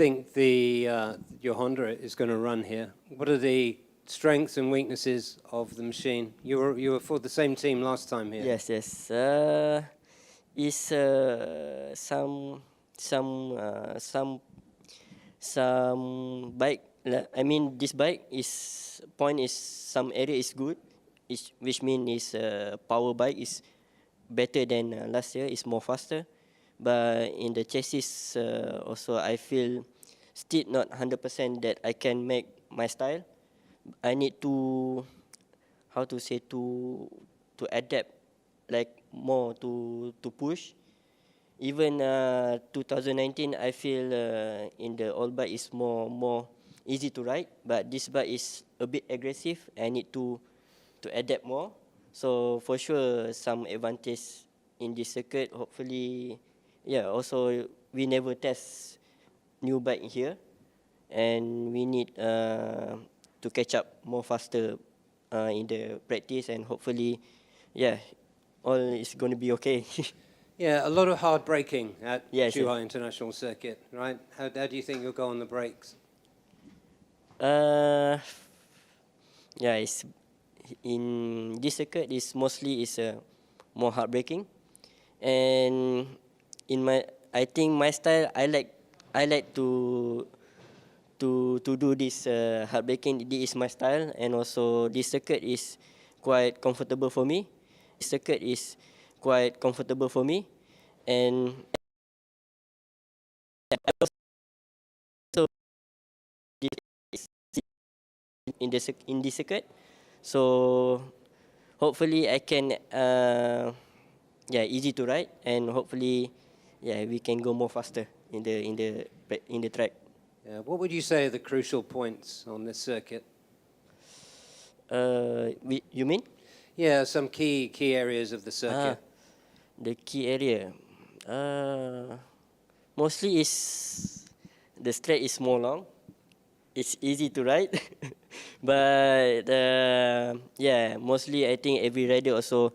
think your Honda is going to run here? What are the strengths and weaknesses of the machine? You were for the same team last time here. Yes, yes. Is some bike. I mean, this bike is some area is good, which means is power bike is better than last year. It's more faster, but in the chassis also I feel still not 100% that I can make my style. I need to how to say to adapt like more to push. Even 2019, I feel in the old bike is more easy to ride, but this bike is a bit aggressive. I need to adapt more. So for sure, some advantage in this circuit. Hopefully, yeah. Also, we never test new bike here, and we need to catch up more faster in the practice, and hopefully, yeah, all is going to be okay. Yeah, a lot of hard braking at Yes, Zhuhai International Circuit, right? How do you think you'll go on the brakes? Yeah, it's in this circuit is mostly is more hard braking, and I think my style I like to do this hard braking. This is my style, and also this circuit is quite comfortable for me. This circuit is quite comfortable for me, and also in this circuit. So hopefully I can yeah, easy to ride, and hopefully yeah, we can go more faster in the track. Yeah, what would you say are the crucial points on this circuit? You mean? Yeah, some key areas of the circuit. The key area. Mostly is the straight is more long. It's easy to ride, but yeah, mostly I think every rider also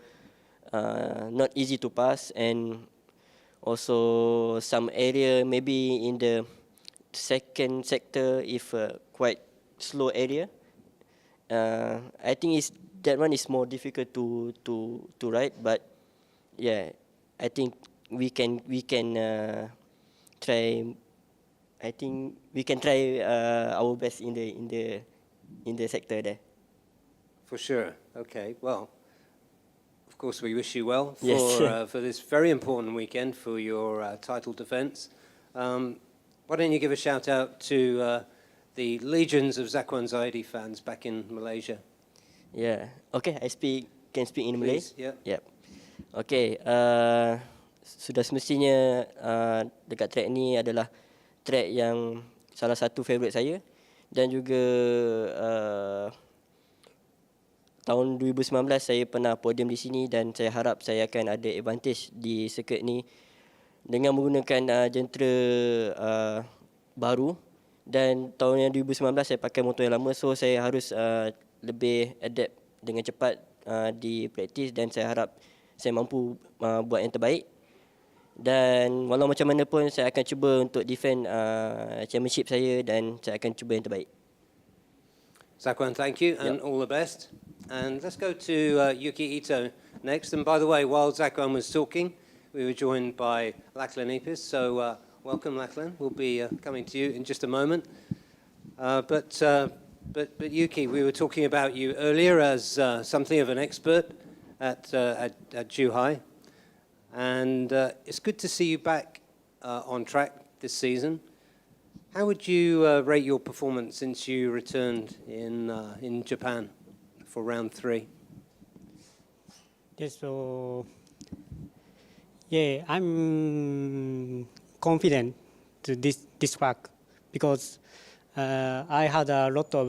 not easy to pass, and also some area maybe in the second sector if quite slow area. I think that one is more difficult to ride, but yeah, I think we can try. I think we can try our best in the sector there. For sure. Okay. Well, of course, we wish you well for Yes. for this very important weekend for your title defense. Why don't you give a shout out to the legions of Zakwan Zaidi fans back in Malaysia? Yeah. Okay, can speak in Malay. Please, yeah. Yep. Okay. Sudah semestinya dekat track ni adalah track yang salah satu favourite saya, dan juga tahun 2019 saya pernah podium di sini, dan saya harap saya akan ada advantage di circuit ni dengan menggunakan jentera baru, dan tahun yang 2019 saya pakai motor yang lama, so saya harus lebih adapt dengan cepat di praktis, dan saya harap saya mampu buat yang terbaik. Dan walau macam mana pun saya akan cuba untuk defend championship saya, dan saya akan cuba yang terbaik. Zakwan, thank you, and all the best. And let's go to Yuki Ito next. And by the way, while Zakwan was talking, we were joined by Lachlan Epis. So welcome, Lachlan. We'll be coming to you in just a moment. But Yuki, we were talking about you earlier as something of an expert at Zhuhai. And it's good to see you back on track this season. How would you rate your performance since you returned in Japan for round 3? Yes, so yeah, I'm confident to this track because I had a lot of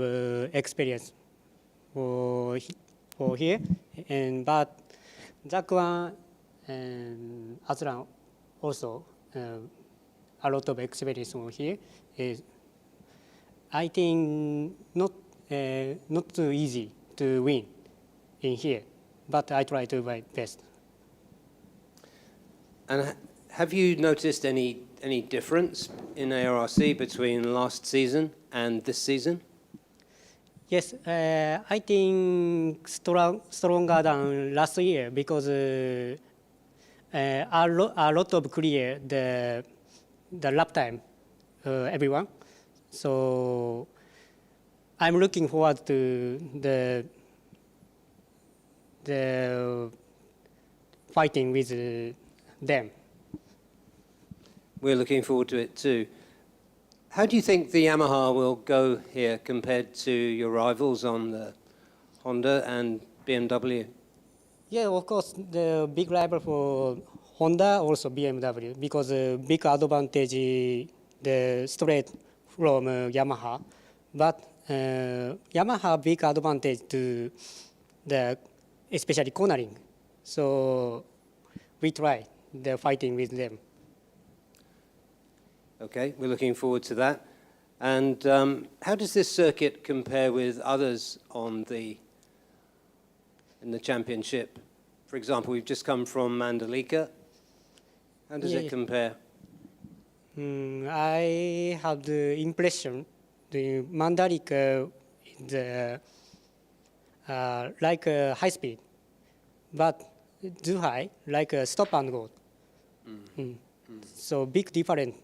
experience for here, but Zakwan and Azlan also a lot of experience on here. I think not too easy to win in here, but I try to my best. And have you noticed any any difference in ARRC between last season and this season? Yes, I think stronger than last year because a lot of clear the lap time, everyone. So I'm looking forward to the fighting with them. We're looking forward to it too. How do you think the Yamaha will go here compared to your rivals on the Honda and BMW? Yeah, of course, the big rival for Honda, also BMW, because big advantage the straight from Yamaha. But Yamaha big advantage to the especially cornering. So we try the fighting with them. Okay, we're looking forward to that. And how does this circuit compare with others in the championship? For example, we've just come from Mandalika. How does it compare? I have the impression the Mandalika is like high speed, but Zhuhai like stop and go. So big difference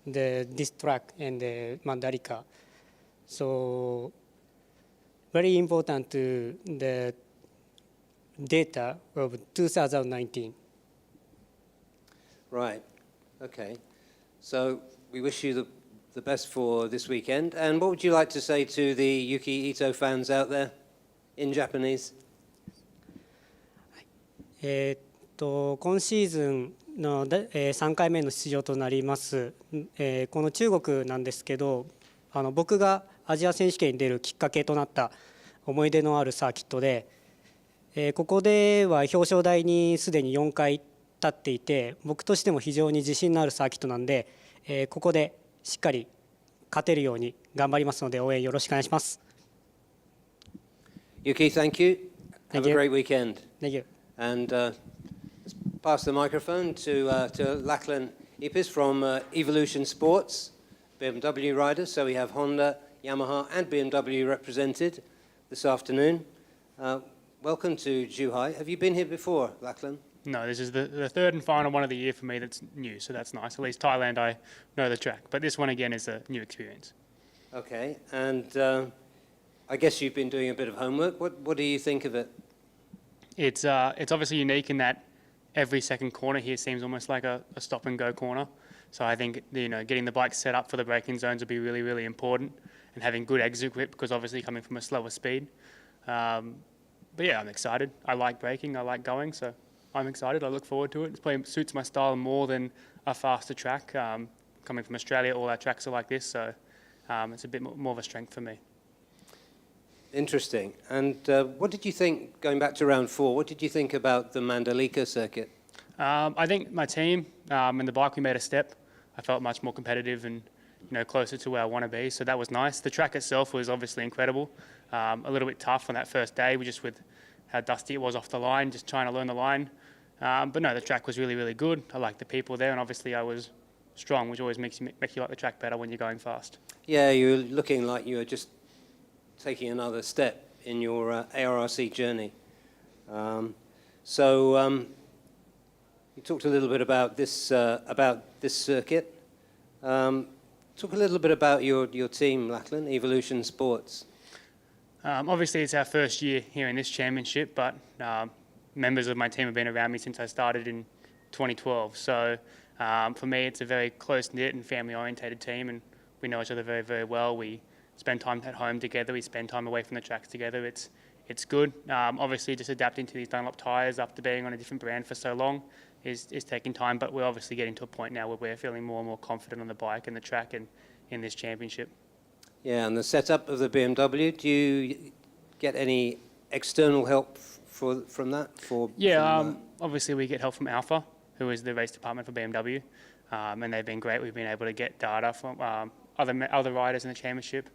this track and the Mandalika. So very important to the data of 2019. Right. Okay. So we wish you the best for this weekend. And what would you like to say to the Yuki Ito fans out there in Japanese? 今シーズンの3回目の出場となります、この中国なんですけど、僕がアジア選手権に出るきっかけとなった思い出のあるサーキットで、ここでは表彰台にすでに4回立っていて、僕としても非常に自信のあるサーキットなんで、ここでしっかり勝てるように頑張りますので応援よろしくお願いします。Yuki, thank you. Have Thank a you. great weekend. Thank you. And let's pass the microphone to Lachlan Ipis from Evolution Sports, BMW rider. So we have Honda, Yamaha and BMW represented this afternoon. Welcome to Zhuhai. Have you been here before, Lachlan? No, this is the third and final one of the year for me that's new, so that's nice. At least Thailand, I know the track. But this one, again, is a new experience. Okay, and I guess you've been doing a bit of homework. What do you think of it? It's obviously unique in that every second corner here seems almost like a stop-and-go corner. So I think, getting the bike set up for the braking zones will be really, really important, and having good exit grip because obviously coming from a slower speed. But yeah, I'm excited. I like braking. I like going, so I'm excited. I look forward to it. It probably suits my style more than a faster track. Coming from Australia, all our tracks are like this, so it's a bit more of a strength for me. Interesting. And what did you think, going back to round 4, what did you think about the Mandalika circuit? I think my team and the bike, we made a step. I felt much more competitive and closer to where I want to be, so that was nice. The track itself was obviously incredible. A little bit tough on that first day, just with how dusty it was off the line, just trying to learn the line. But no, the track was really, really good. I liked the people there, and obviously I was strong, which always makes you like the track better when you're going fast. Yeah, you were looking like you were just taking another step in your ARRC journey. So you talked a little bit about this circuit. Talk a little bit about your team, Lachlan, Evolution Sports. Obviously, it's our first year here in this championship, but members of my team have been around me since I started in 2012. So for me, it's a very close-knit and family-orientated team, and we know each other very, very well. We spend time at home together. We spend time away from the tracks together. It's good. Obviously, just adapting to these Dunlop tyres after being on a different brand for so long is taking time, but we're obviously getting to a point now where we're feeling more and more confident on the bike and the track and in this championship. Yeah, and the setup of the BMW, do you get any external help from that? Obviously we get help from Alpha, who is the race department for BMW, and they've been great. We've been able to get data from other riders in the championship,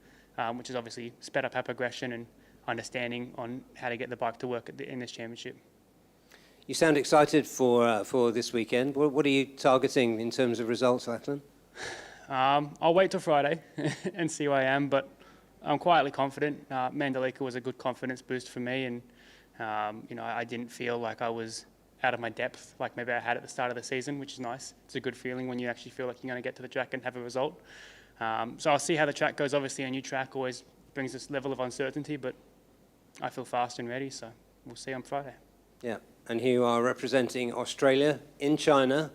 which has obviously sped up our progression and understanding on how to get the bike to work in this championship. You sound excited for this weekend. What are you targeting in terms of results, Lachlan? I'll wait till Friday and see where I am, but I'm quietly confident. Mandalika was a good confidence boost for me, and I didn't feel like I was out of my depth like maybe I had at the start of the season, which is nice. It's a good feeling when you actually feel like you're going to get to the track and have a result. So I'll see how the track goes. Obviously, a new track always brings this level of uncertainty, but I feel fast and ready, so we'll see on Friday. Yeah, and here you are representing Australia in China.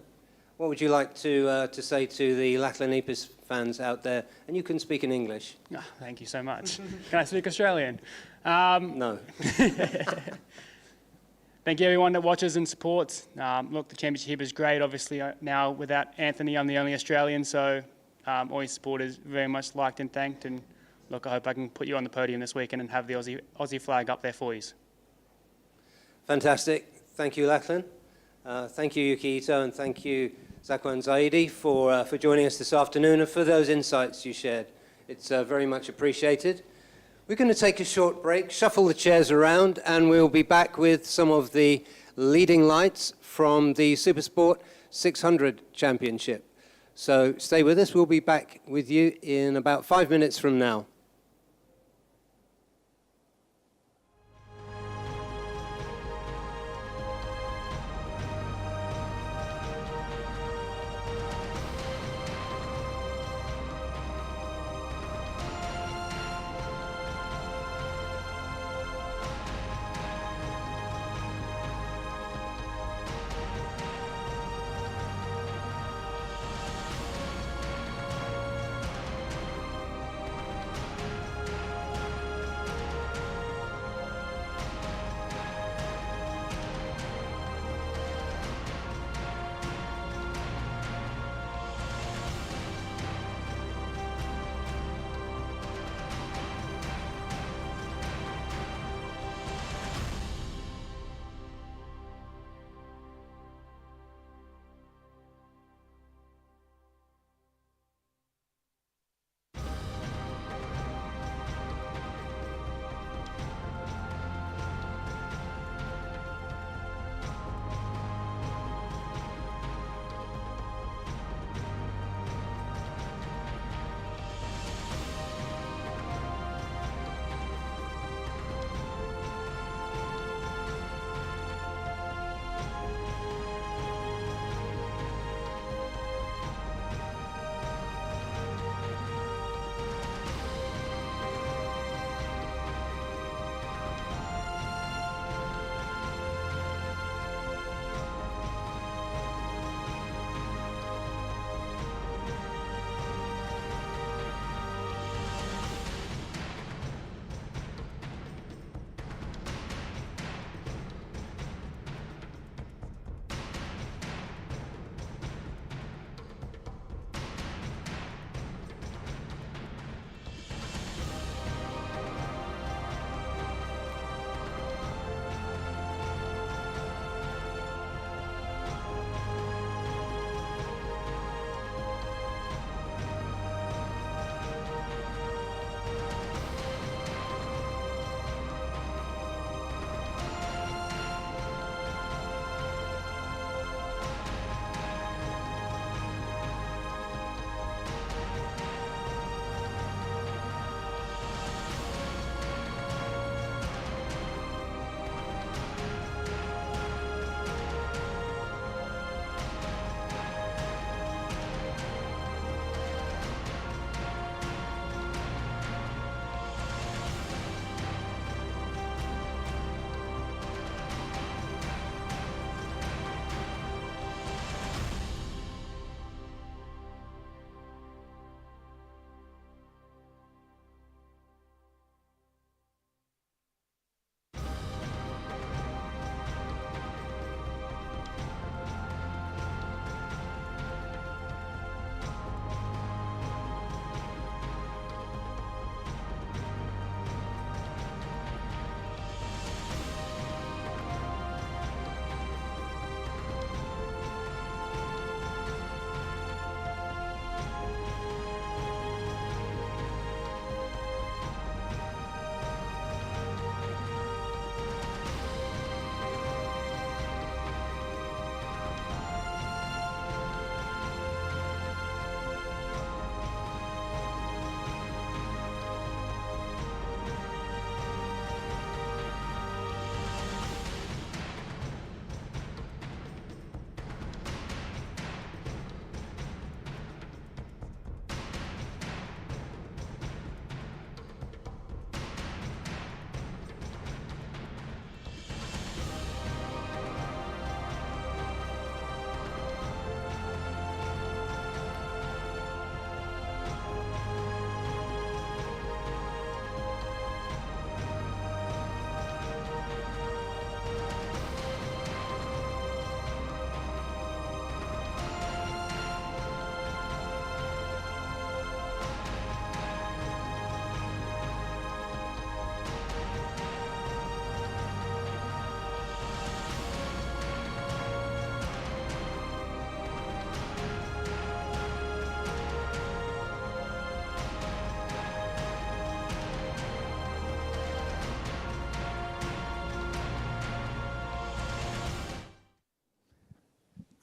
What would you like to say to the Lachlan Epis fans out there? And you can speak in English. Oh, thank you so much. Can I speak Australian? No. Thank you everyone that watches and supports. Look, the championship is great. Obviously, now without Anthony, I'm the only Australian, so all your supporters very much liked and thanked. And look, I hope I can put you on the podium this weekend and have the Aussie flag up there for you. Fantastic. Thank you, Lachlan. Thank you, Yuki Ito, and thank you, Zakwan Zaidi, for joining us this afternoon and for those insights you shared. It's very much appreciated. We're going to take a short break, shuffle the chairs around, and we'll be back with some of the leading lights from the Supersport 600 Championship. So stay with us. We'll be back with you in about 5 minutes from now.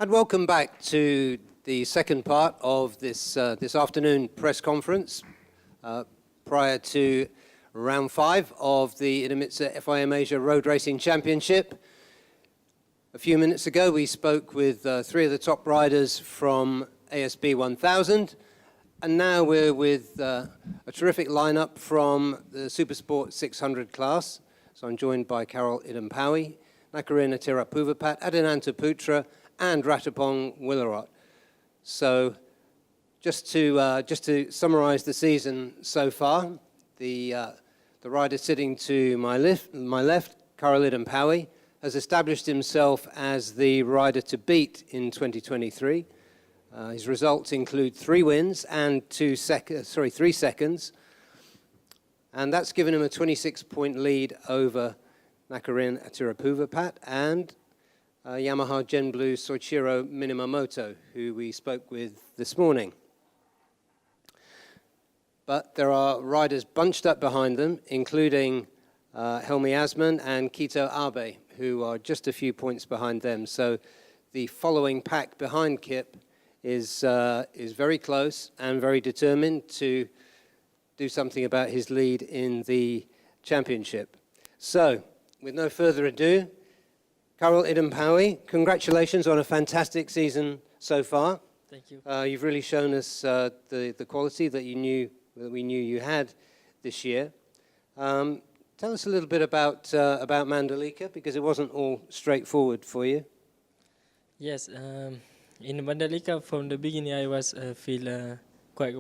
And welcome back to the second part of this afternoon press conference prior to round 5 of the Idemitsu FIM Asia Road Racing Championship. A few minutes ago, we spoke with 3 of the top riders from ASB 1000, and now we're with a terrific lineup from the Supersport 600 class. So I'm joined by Carol Idampawi, Nakarina Tirapuvapat, Adinanta Putra, and Ratapong Willarot. So just to summarize the season so far, the rider sitting to my left, Carol Idampawi, has established himself as the rider to beat in 2023. His results include 3 wins and 3 seconds. And that's given him a 26-point lead over Nakarin Atirapuvapat and Yamaha Gen Blue Soichiro Minamoto, who we spoke with this morning. But there are riders bunched up behind them, including Helmi Asman and Kito Abe, who are just a few points behind them. So the following pack behind Kip is very close and very determined to do something about his lead in the championship. So, with no further ado, Carol Idampawi, congratulations on a fantastic season so far. Thank you. You've really shown us the quality that we knew you had this year. Tell us a little bit about Mandalika, because it wasn't all straightforward for you. Yes, in Mandalika from the beginning I was feel quite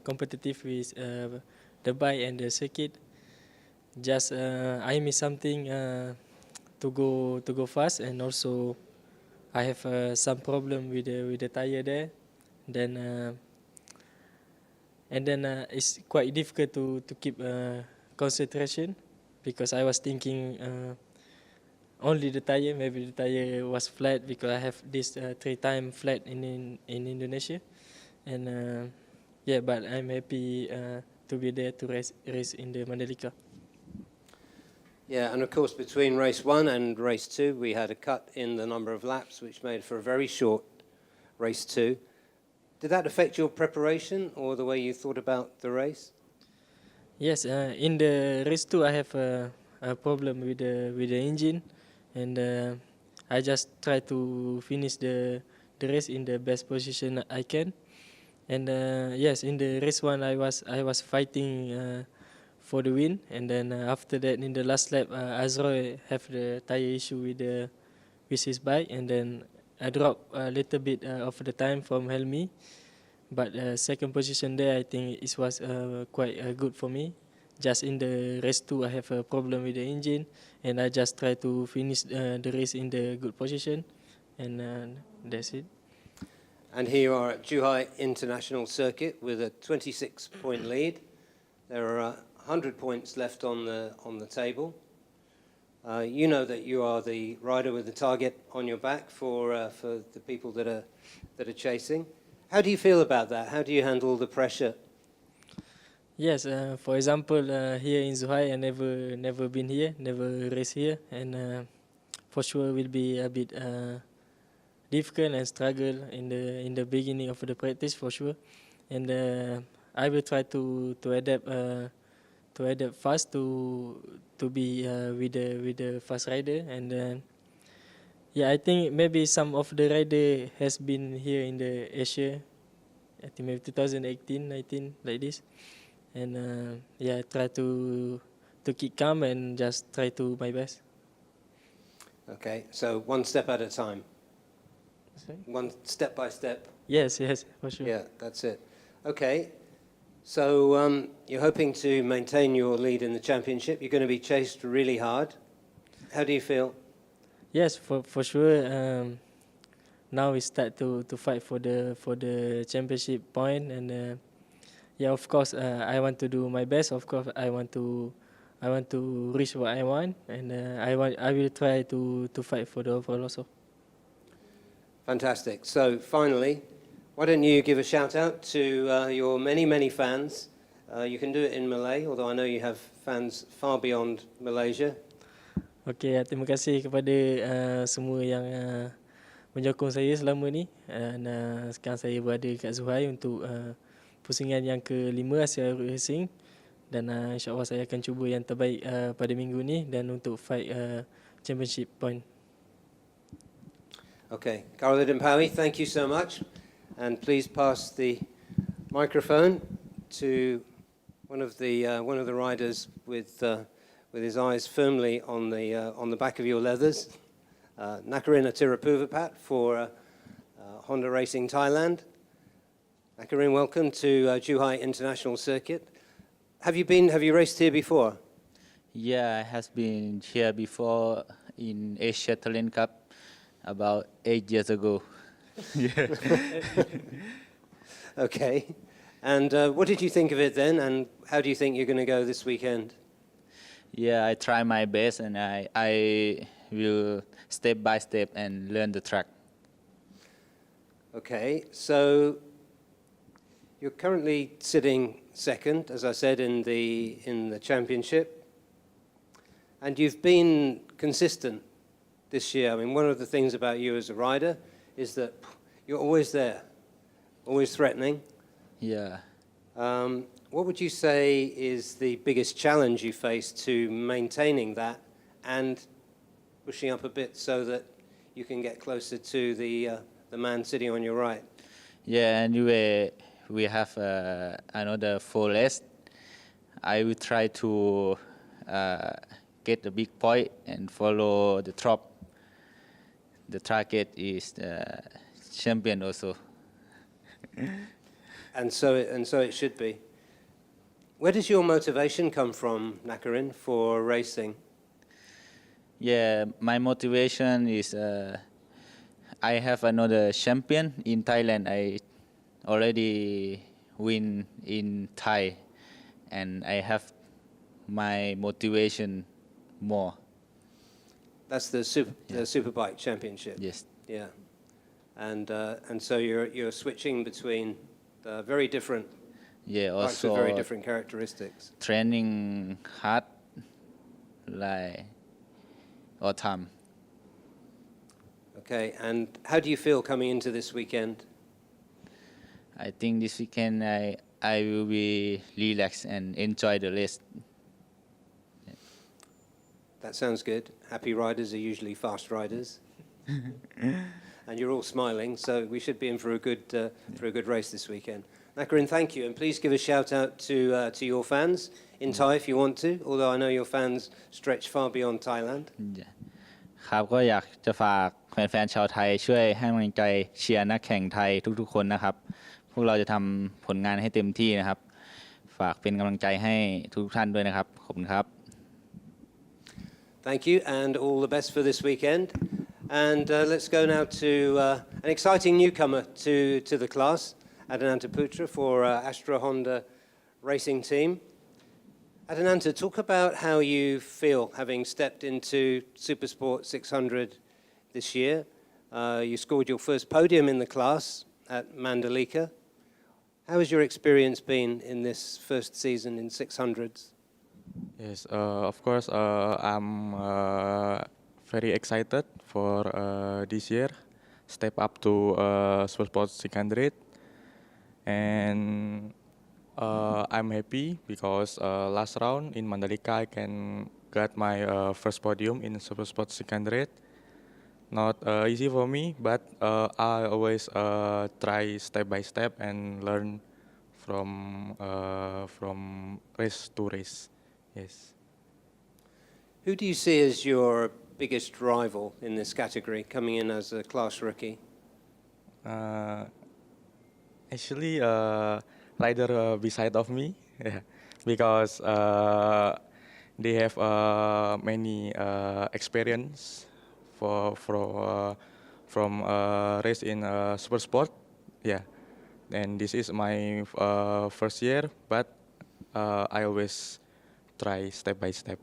competitive with the bike and the circuit. Just I miss something to go fast, and also I have some problem with the tire there. Then it's quite difficult to keep concentration, because I was thinking only the tire. Maybe the tire was flat, because I have this 3-time flat in Indonesia, and yeah. But I'm happy to be there to race in the Mandalika. Yeah, and of course between race 1 and race 2, we had a cut in the number of laps, which made for a very short race 2. Did that affect your preparation or the way you thought about the race? Yes, in the race 2 I have a problem with the engine, and I just try to finish the race in the best position I can. And yes, in the race 1 I was fighting for the win, and then after that in the last lap Azroy have the tire issue with his bike, and then I dropped a little bit of the time from Helmi. But second position there, I think it was quite good for me. Just in the race 2, I have a problem with the engine, and I just try to finish the race in the good position, and that's it. And here you are at Zhuhai International Circuit with a 26-point lead. There are 100 points left on the table. You know that you are the rider with the target on your back for the people that are chasing. How do you feel about that? How do you handle the pressure? Yes, for example, here in Zhuhai, I never been here, never raced here, and for sure will be a bit difficult and struggle in the beginning of the practice for sure. And I will try to adapt fast to be with the fast rider, and yeah, I think maybe some of the rider has been here in the Asia. I think maybe 2018, 19 like this, and yeah, I try to keep calm and just try to my best. Okay, so one step at a time. Sorry? One step by step. Yes, for sure. Yeah, that's it. Okay, so you're hoping to maintain your lead in the championship. You're going to be chased really hard. How do you feel? Yes, for sure. Now we start to fight for the championship point, and yeah, of course, I want to do my best. Of course, I want to reach what I want, and I will try to fight for the overall also. Fantastic. So finally, why don't you give a shout out to your many fans? You can do it in Malay, although I know you have fans far beyond Malaysia. Okay, terima kasih kepada semua yang menyokong saya selama ni. Sekarang saya berada kat Zhuhai untuk pusingan yang ke-5 Asia Racing. Dan insyaAllah saya akan cuba yang terbaik pada minggu ni dan untuk fight championship point. Okay, Caroline and Paui, thank you so much. And please pass the microphone to one of the riders with his eyes firmly on the back of your leathers. Nakarina Tirapuvapat for Honda Racing Thailand. Nakarin, welcome to Zhuhai International Circuit. Have you raced here before? Yeah, I have been here before in Asia Talent Cup about 8 years ago. Yeah. Okay. And what did you think of it then, and how do you think you're going to go this weekend? Yeah, I try my best, and I will step by step and learn the track. Okay, so you're currently sitting second, as I said, in the championship, and you've been consistent this year. I mean, one of the things about you as a rider is that you're always there, always threatening. Yeah. What would you say is the biggest challenge you face to maintaining that and pushing up a bit so that you can get closer to the man sitting on your right? Yeah, anyway, we have another 4 races. I will try to get a big point and follow the top. The target is champion also. And so it should be. Where does your motivation come from, Nakarin, for racing? Yeah, my motivation is I have another champion in Thailand. I already win in Thai, and I have my motivation more. That's the Superbike Championship. Yes. Yeah, and so you're switching between very different Yeah, bikes with also very different characteristics. training hard like all time. Okay, and how do you feel coming into this weekend? I think this weekend I will be relaxed and enjoy the race. That sounds good. Happy riders are usually fast riders. And you're all smiling, so we should be in for a good race this weekend. Nakarin, thank you, and please give a shout out to your fans in Thai if you want to, although I know your fans stretch far beyond Thailand. ครับก็อยากจะฝากแฟนๆชาวไทยช่วยให้กำลังใจเชียร์นักแข่งไทยทุกๆคนนะครับพวกเราจะทำผลงานให้เต็มที่นะครับฝากเป็นกำลังใจให้ทุกท่านด้วยนะครับขอบคุณครับ Thank you, and all the best for this weekend. And let's go now to an exciting newcomer to the class, Adananta Putra for Astra Honda Racing Team. Adananta, talk about how you feel having stepped into Supersport 600 this year. You scored your first podium in the class at Mandalika. How has your experience been in this first season in 600s? Yes, of course, I'm very excited for this year, step up to Supersport 600, and I'm happy because last round in Mandalika I can get my first podium in Supersport 600. Not easy for me, but I always try step by step and learn from race to race. Yes. Who do you see as your biggest rival in this category, coming in as a class rookie? Actually, rider beside of me, yeah, because they have many experience from race in super sport, yeah. And this is my first year, but I always try step by step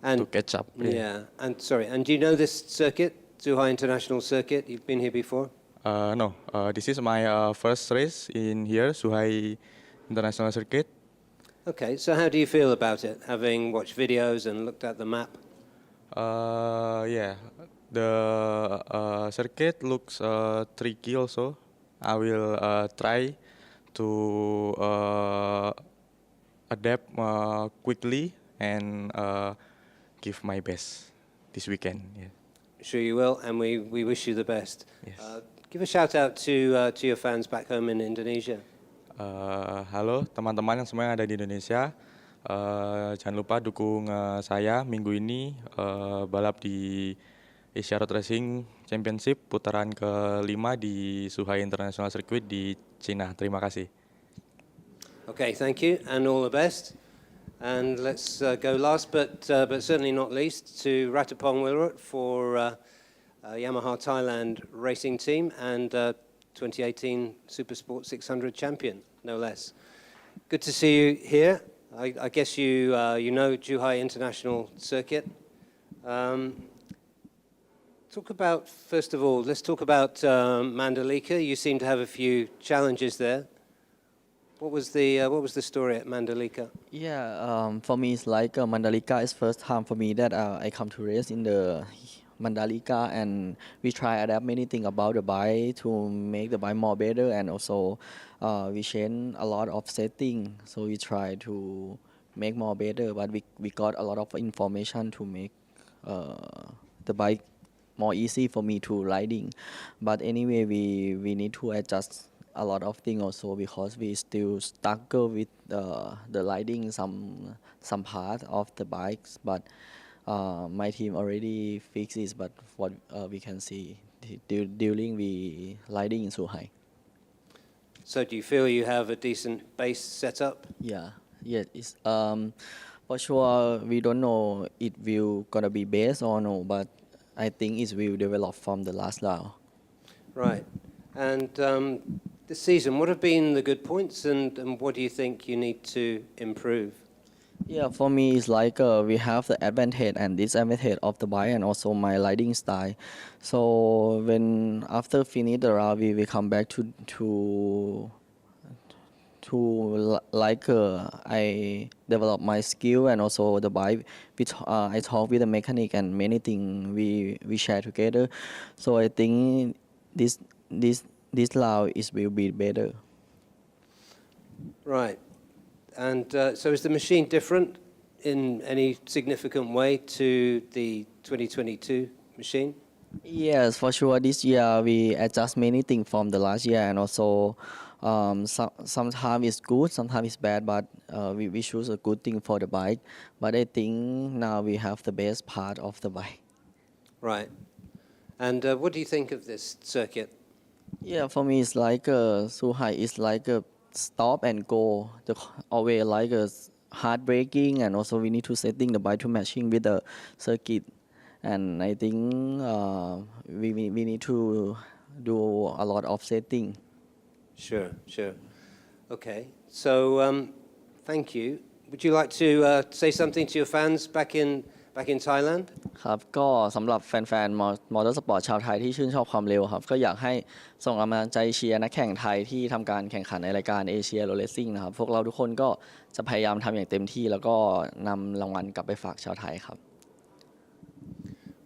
to catch up. Yeah, and do you know this circuit, Zhuhai International Circuit? You've been here before? No, this is my first race in here, Zhuhai International Circuit. Okay, so how do you feel about it, having watched videos and looked at the map? Yeah, The circuit looks tricky also. I will try to adapt quickly and give my best this weekend. Yeah. Sure you will, and we wish you the best. Yes. Give a shout out to your fans back home in Indonesia. Halo teman-teman yang semua yang ada di Indonesia. Jangan lupa dukung saya minggu ini balap di Asia Road Racing Championship putaran ke-5 di Zhuhai International Circuit di Cina. Terima kasih. Okay, thank you, and all the best. And let's go last, but certainly not least, to Ratapong Wilrut for Yamaha Thailand Racing Team and 2018 Supersport 600 champion, no less. Good to see you here. I guess you know Zhuhai International Circuit. Talk about, first of all, let's talk about Mandalika. You seem to have a few challenges there. What was the story at Mandalika? Yeah, for me, it's like Mandalika is first time for me that I come to race in the Mandalika, and we try adapt many things about the bike to make the bike more better, and also we change a lot of setting, so we try to make more better, but we got a lot of information to make the bike more easy for me to riding. But anyway, we need to adjust a lot of things also because we still struggle with the riding some part of the bikes, but my team already fixes, but what we can see during we riding in Zhuhai. So do you feel you have a decent base set up? Yeah, it's for sure we don't know it will gonna be best or no, but I think it will develop from the last round. Right. And this season, what have been the good points, and what do you think you need to improve? Yeah, for me, it's like we have the advantage and disadvantage of the bike and also my riding style. So when after finish the round, we come back to like I develop my skill and also the bike. I talk with the mechanic and many things we share together. So I think this round will be better. Right. And so is the machine different in any significant way to the 2022 machine? Yes, for sure. This year we adjust many things from the last year, and also sometimes it's good, sometimes it's bad, but we choose a good thing for the bike. But I think now we have the best part of the bike. Right. And what do you think of this circuit? Yeah, for me it's like Zhuhai is like a stop and go. Always like a hard braking, and also we need to setting the bike to matching with the circuit. And I think we need to do a lot of setting. Sure. Okay. So thank you. Would you like to say something to your fans back in Thailand? ครับก็สำหรับแฟนๆมอเตอร์สปอร์ตชาวไทยที่ชื่นชอบความเร็วครับก็อยากให้ส่งกำลังใจเชียร์นักแข่งไทยที่ทำการแข่งขันในรายการเอเชียโรลเลสซิ่งนะครับพวกเราทุกคนก็จะพยายามทำอย่างเต็มที่แล้วก็นำรางวัลกลับไปฝากชาวไทยครับ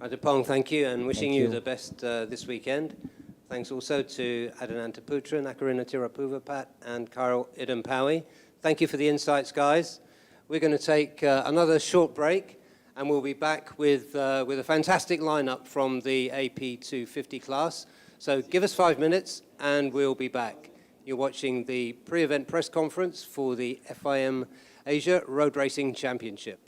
Adipong, thank you, and wishing Thank you you. the best this weekend. Thanks also to Adananta Putra, Nakarina Tirapuvapat, and Carl Idampawi. Thank you for the insights, guys. We're going to take another short break, and we'll be back with a fantastic lineup from the AP 250 class. So give us 5 minutes, and we'll be back. You're watching the pre-event press conference for the FIM Asia Road Racing Championship.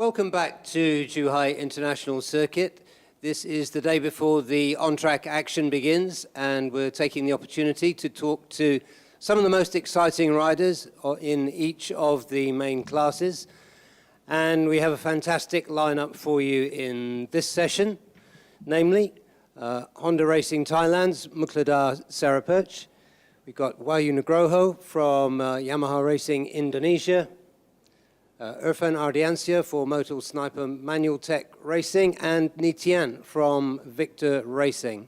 Welcome back to Zhuhai International Circuit. This is the day before the on-track action begins, and we're taking the opportunity to talk to some of the most exciting riders in each of the main classes. And we have a fantastic lineup for you in this session, namely Honda Racing Thailand's Mukladar Sarapurch. We've got Wahyu Nugroho from Yamaha Racing Indonesia, Irfan Ardiansya for Motul Sniper Manual Tech Racing, and Nitian from Victor Racing.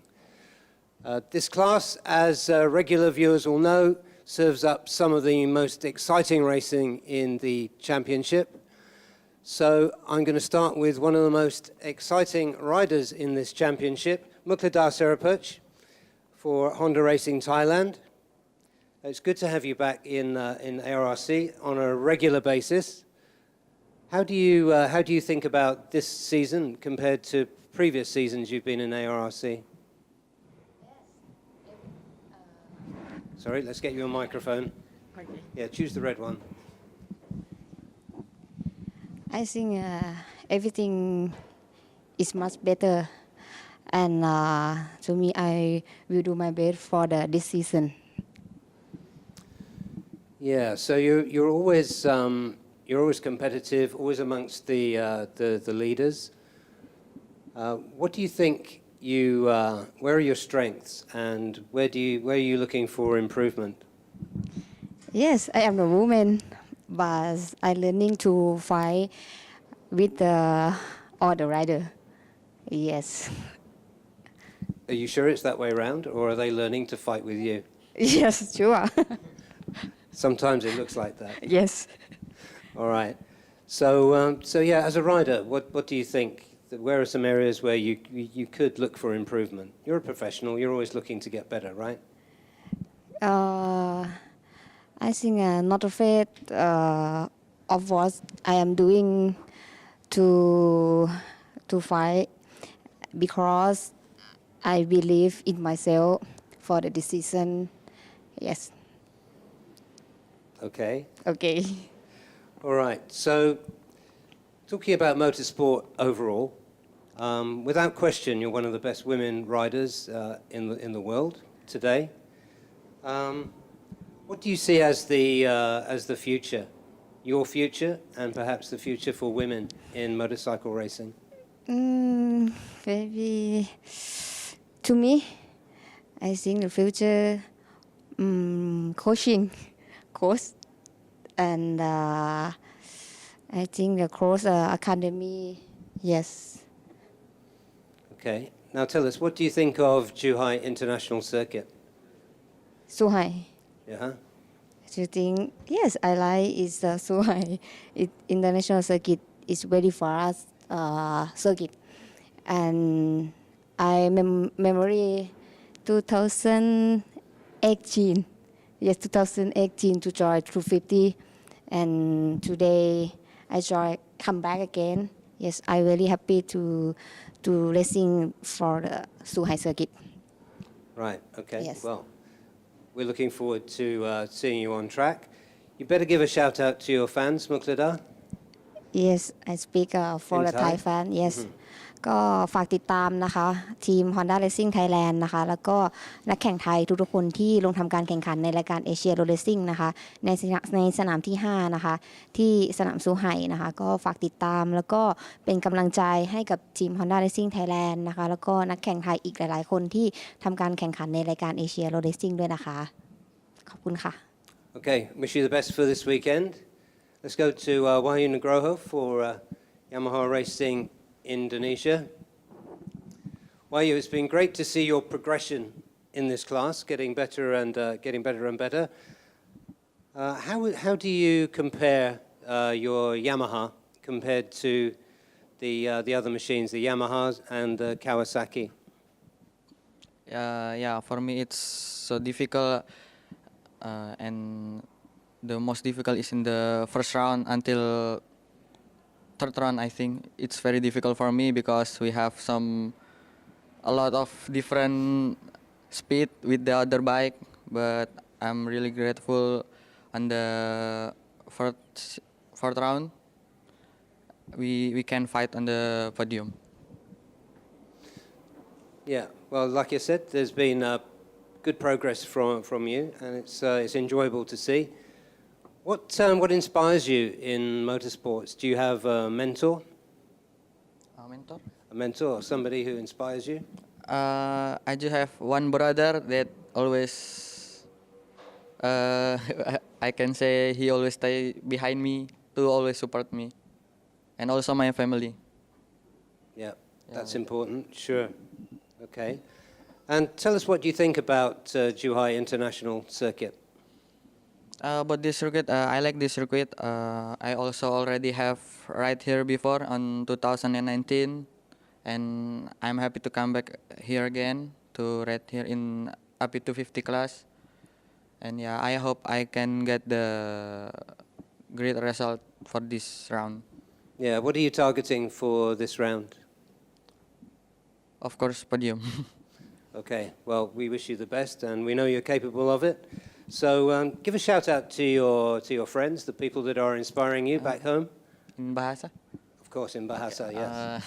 This class, as regular viewers will know, serves up some of the most exciting racing in the championship. So I'm going to start with one of the most exciting riders in this championship, Mukladar Sarapurch for Honda Racing Thailand. It's good to have you back in ARRC on a regular basis. How do you think about this season compared to previous seasons you've been in ARRC? Sorry, let's get you a microphone. Okay. Yeah, choose the red one. I think everything is much better, and to me, I will do my best for this season. Yeah, so you're always competitive, always amongst the leaders. What do you think where are your strengths, and where are you looking for improvement? Yes, I am a woman, but I'm learning to fight with all the rider. Yes. Are you sure it's that way around, or are they learning to fight with you? Yes, sure. Sometimes it looks like that. Yes. All right. So yeah, as a rider, what do you think? Where are some areas where you could look for improvement? You're a professional. You're always looking to get better, right? I think not afraid of what I am doing to fight, because I believe in myself for the decision. Yes. Okay. Okay. All right. So, talking about motorsport overall, without question, you're one of the best women riders in the world today. What do you see as the future, your future, and perhaps the future for women in motorcycle racing? Maybe to me, I think the future coach, and I think the cross academy. Yes. Okay. Now tell us, what do you think of Zhuhai International Circuit? Zhuhai. Yeah. Do you think? Yes, I like is Zhuhai International Circuit. Is very fast circuit, and I memory 2018. Yes, 2018 to join 250, and today I come back again. Yes, I'm really happy to racing for the Zhuhai circuit. Right. Okay. Yes. Well, we're looking forward to seeing you on track. You better give a shout out to your fans, Mukladar. Yes, I speak for In the Thai? Thai fan. Yes. ก็ฝากติดตามนะคะทีม Honda Racing Thailand นะคะแล้วก็นักแข่งไทยทุกๆคนที่ลงทำการแข่งขันในรายการ Asia Road Racing นะคะในสนามที่5นะคะที่สนามซูไห่นะคะก็ฝากติดตามแล้วก็เป็นกำลังใจให้กับทีม Honda Racing Thailand นะคะแล้วก็นักแข่งไทยอีกหลายๆคนที่ทำการแข่งขันในรายการ Asia Road Racing ด้วยนะคะขอบคุณค่ะ Okay. Wish you the best for this weekend. Let's go to Wahyu Nugroho for Yamaha Racing Indonesia. Wahyu, it's been great to see your progression in this class, getting better and better. How do you compare your Yamaha compared to the other machines, the Yamahas and the Kawasaki? Yeah, for me it's so difficult, and the most difficult is in the first round until third round. I think it's very difficult for me because we have a lot of different speed with the other bike, but I'm really grateful on the fourth round. we can fight on the podium. Yeah, well, like I said, there's been good progress from you, and it's enjoyable to see. What inspires you in motorsports? Do you have a mentor? Mentor? A mentor, or somebody who inspires you? I just have one brother that always, I can say he always stay behind me to always support me, and also my family. Yeah, that's important, sure. Okay. And tell us what you think about Zhuhai International Circuit. About this circuit, I like this circuit. I also already have ride here before on 2019, and I'm happy to come back here again to ride here in up to 250 class. And yeah, I hope I can get the great result for this round. Yeah, what are you targeting for this round? Of course, podium. Okay, well, we wish you the best, and we know you're capable of it. So give a shout out to your friends, the people that are inspiring you back home. In bahasa? Of course, in Bahasa, yes.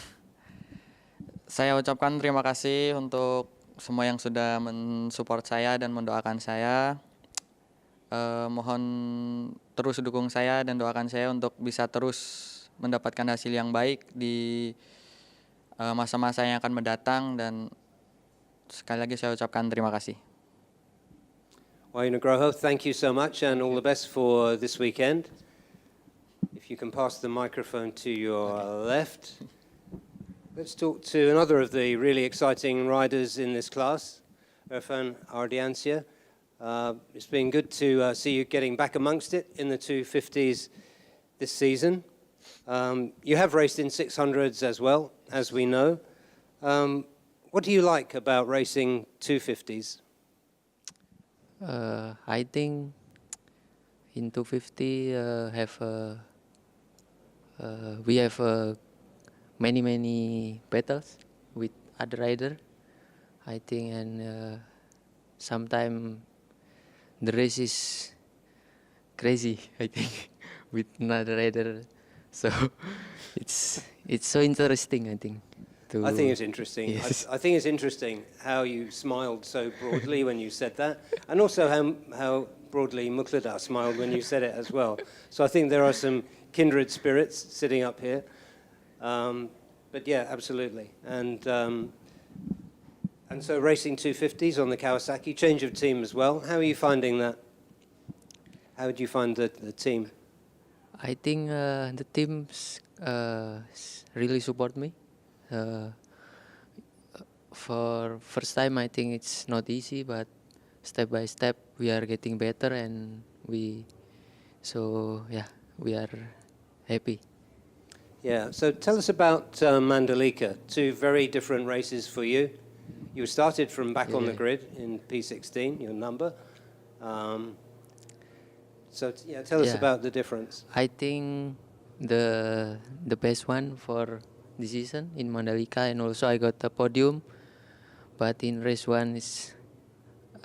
Saya ucapkan terima kasih untuk semua yang sudah mensupport saya dan mendoakan saya. Mohon terus dukung saya dan doakan saya untuk bisa terus mendapatkan hasil yang baik di masa-masa yang akan mendatang, dan sekali lagi saya ucapkan terima kasih. Wayu Nugroho, thank you so much, and all the best for this weekend. If you can pass the microphone to your left. Let's talk to another of the really exciting riders in this class, Irfan Ardiancia. It's been good to see you getting back amongst it in the 250s this season. You have raced in 600s as well, as we know. What do you like about racing 250s? I think in 250 we have many battles with other rider. I think, and sometimes the race is crazy. I think with another rider, so it's so interesting. I think. I think it's interesting. Yes. I think it's interesting how you smiled so broadly when you said that, and also how broadly Muqtada smiled when you said it as well. So I think there are some kindred spirits sitting up here. But yeah, absolutely. And so racing 250s on the Kawasaki, change of team as well. How are you finding that? How would you find the team? I think the teams really support me. For first time, I think it's not easy, but step by step we are getting better, and we are happy. Yeah, so tell us about Mandalika, two very different races for you. You started from back on the grid in P16, your number. So tell us about the difference. I think the best one for this season in Mandalika, and also I got a podium. But in race one is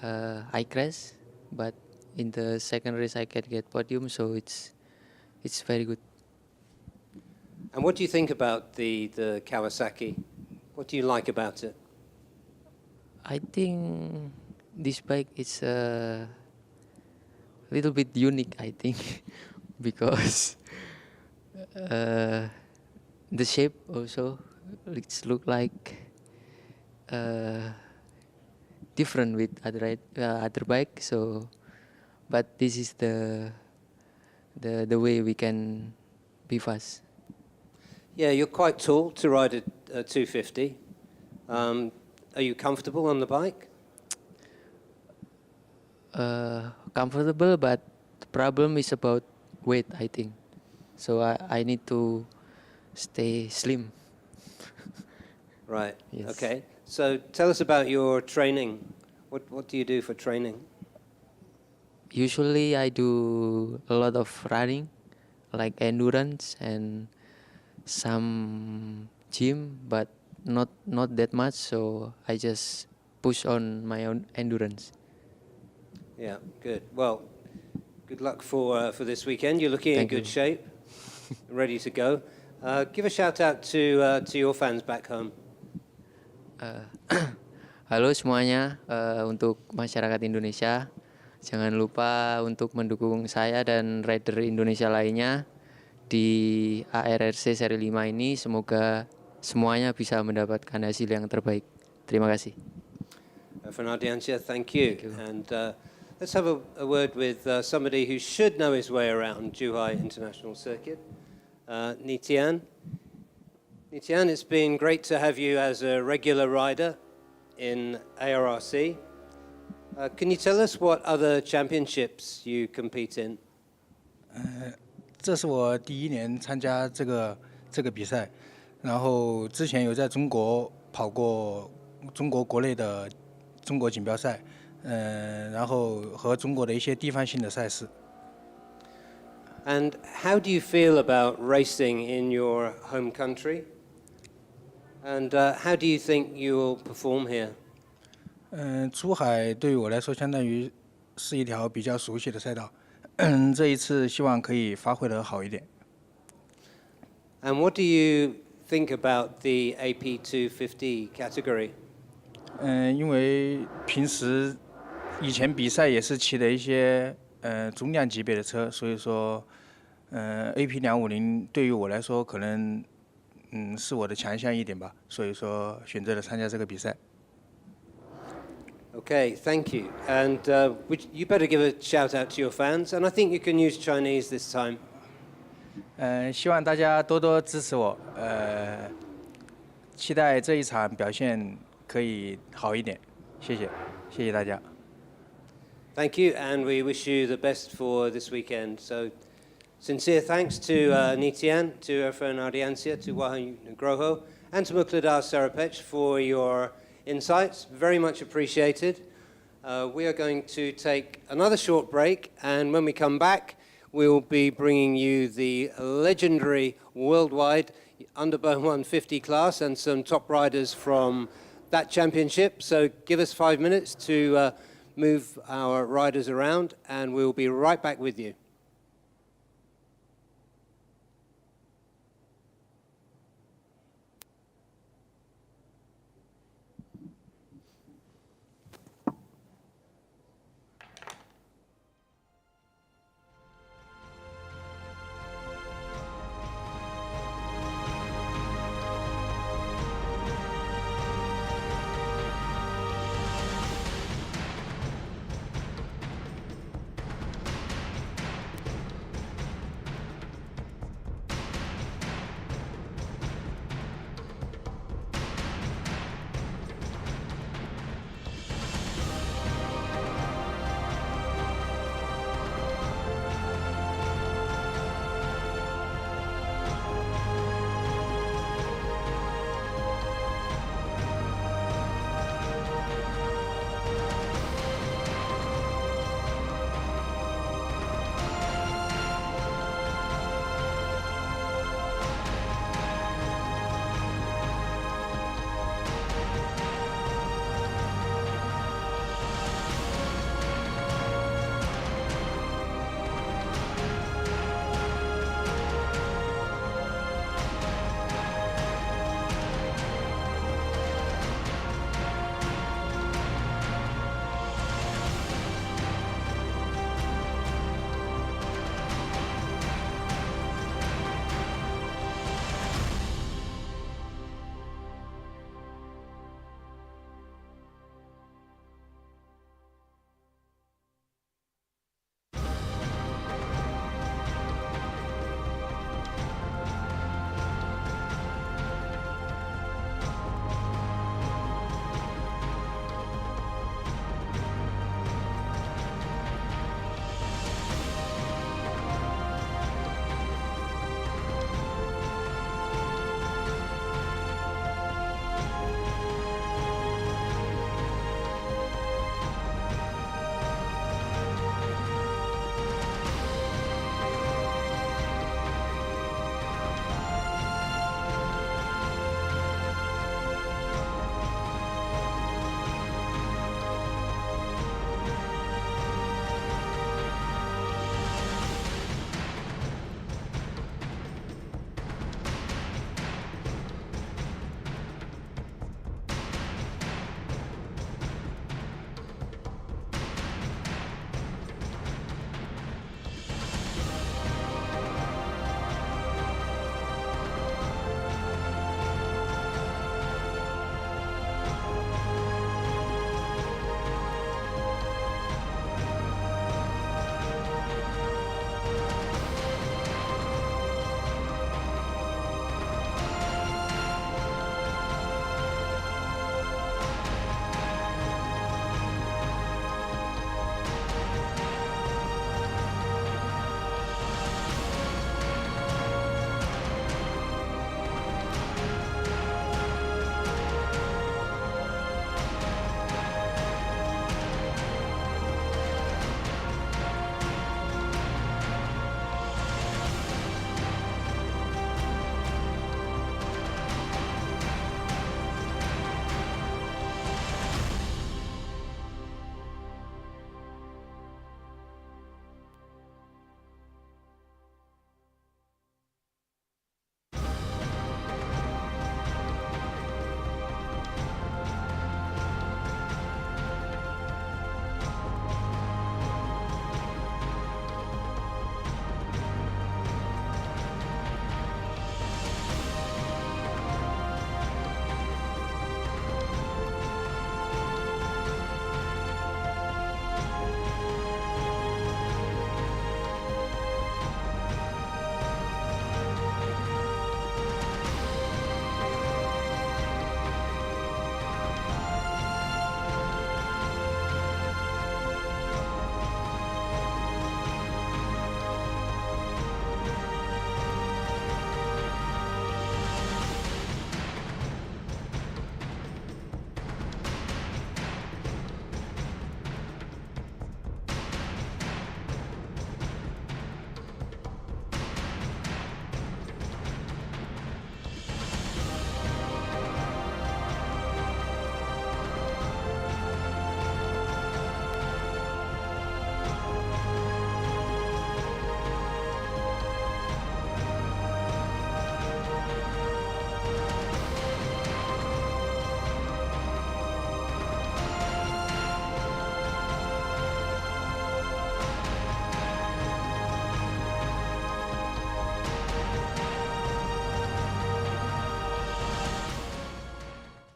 I crashed, but in the second race I can get podium, so it's very good. And what do you think about the Kawasaki? What do you like about it? I think this bike is a little bit unique, I think, because the shape also look like different with other bike. So, but this is the way we can be fast. Yeah, you're quite tall to ride a 250. Are you comfortable on the bike? Comfortable, but the problem is about weight, I think. So I need to stay slim. Right. Yes. Okay. So tell us about your training. What do you do for training? Usually I do a lot of running, like endurance and some gym, but not that much. So I just push on my own endurance. Yeah, good. Well, good luck for this weekend. You're looking in Thank good you. shape, ready to go. Give a shout out to your fans back home. Halo semuanya, untuk masyarakat Indonesia, jangan lupa untuk mendukung saya dan rider Indonesia lainnya di ARRC seri 5 ini. Semoga semuanya bisa mendapatkan hasil yang terbaik. Terima kasih. From Ardiancia, thank you. And let's have a word with somebody who should know his way around Zhuhai International Circuit, Nitian. Nitian, it's been great to have you as a regular rider in ARRC. Can you tell us what other championships you compete in? 这是我第一年参加这个比赛，然后之前有在中国跑过中国国内的中国锦标赛，然后和中国的一些地方性的赛事。And how do you feel about racing in your home country? And how do you think you will perform here? 珠海对于我来说相当于是一条比较熟悉的赛道，这一次希望可以发挥得好一点。And what do you think about the AP250 category? 因为平时以前比赛也是骑的一些中量级别的车，所以说AP250对于我来说可能是我的强项一点吧，所以说选择了参加这个比赛。Okay, thank you. And you better give a shout out to your fans, and I think you can use Chinese this time. 希望大家多多支持我，期待这一场表现可以好一点，谢谢，谢谢大家。Thank you, and we wish you the best for this weekend. So, sincere thanks to Nitian, to Erfan Ardiancia, to Wahyu Nugroho, and to Muqtada Sarapech for your insights. Very much appreciated. We are going to take another short break, and when we come back, we'll be bringing you the legendary worldwide Underbone 150 class and some top riders from that championship. So give us 5 minutes to move our riders around, and we'll be right back with you.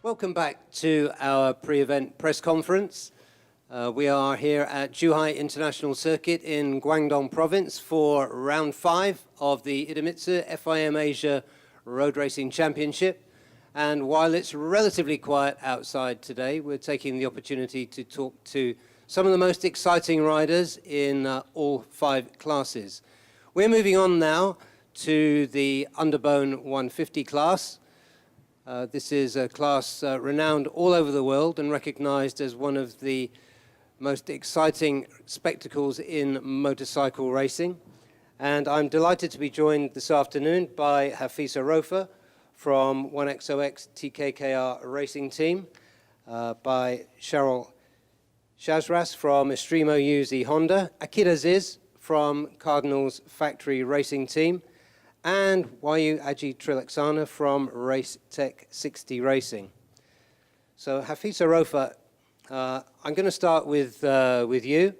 Welcome back to our pre-event press conference. We are here at Zhuhai International Circuit in Guangdong Province for round 5 of the Idemitsu FIM Asia Road Racing Championship. And while it's relatively quiet outside today, we're taking the opportunity to talk to some of the most exciting riders in all 5 classes. We're moving on now to the underbone 150 class. This is a class renowned all over the world and recognized as one of the most exciting spectacles in motorcycle racing. And I'm delighted to be joined this afternoon by Hafisa Rofa from 1XOX TKKR Racing Team, by Cheryl Shazras from Estremo UZ Honda, Akira Ziz from Cardinals Factory Racing Team, and Wayu Aji Trilaksana from Race Tech 60 Racing. So Hafisa Rofa, I'm going to start with you.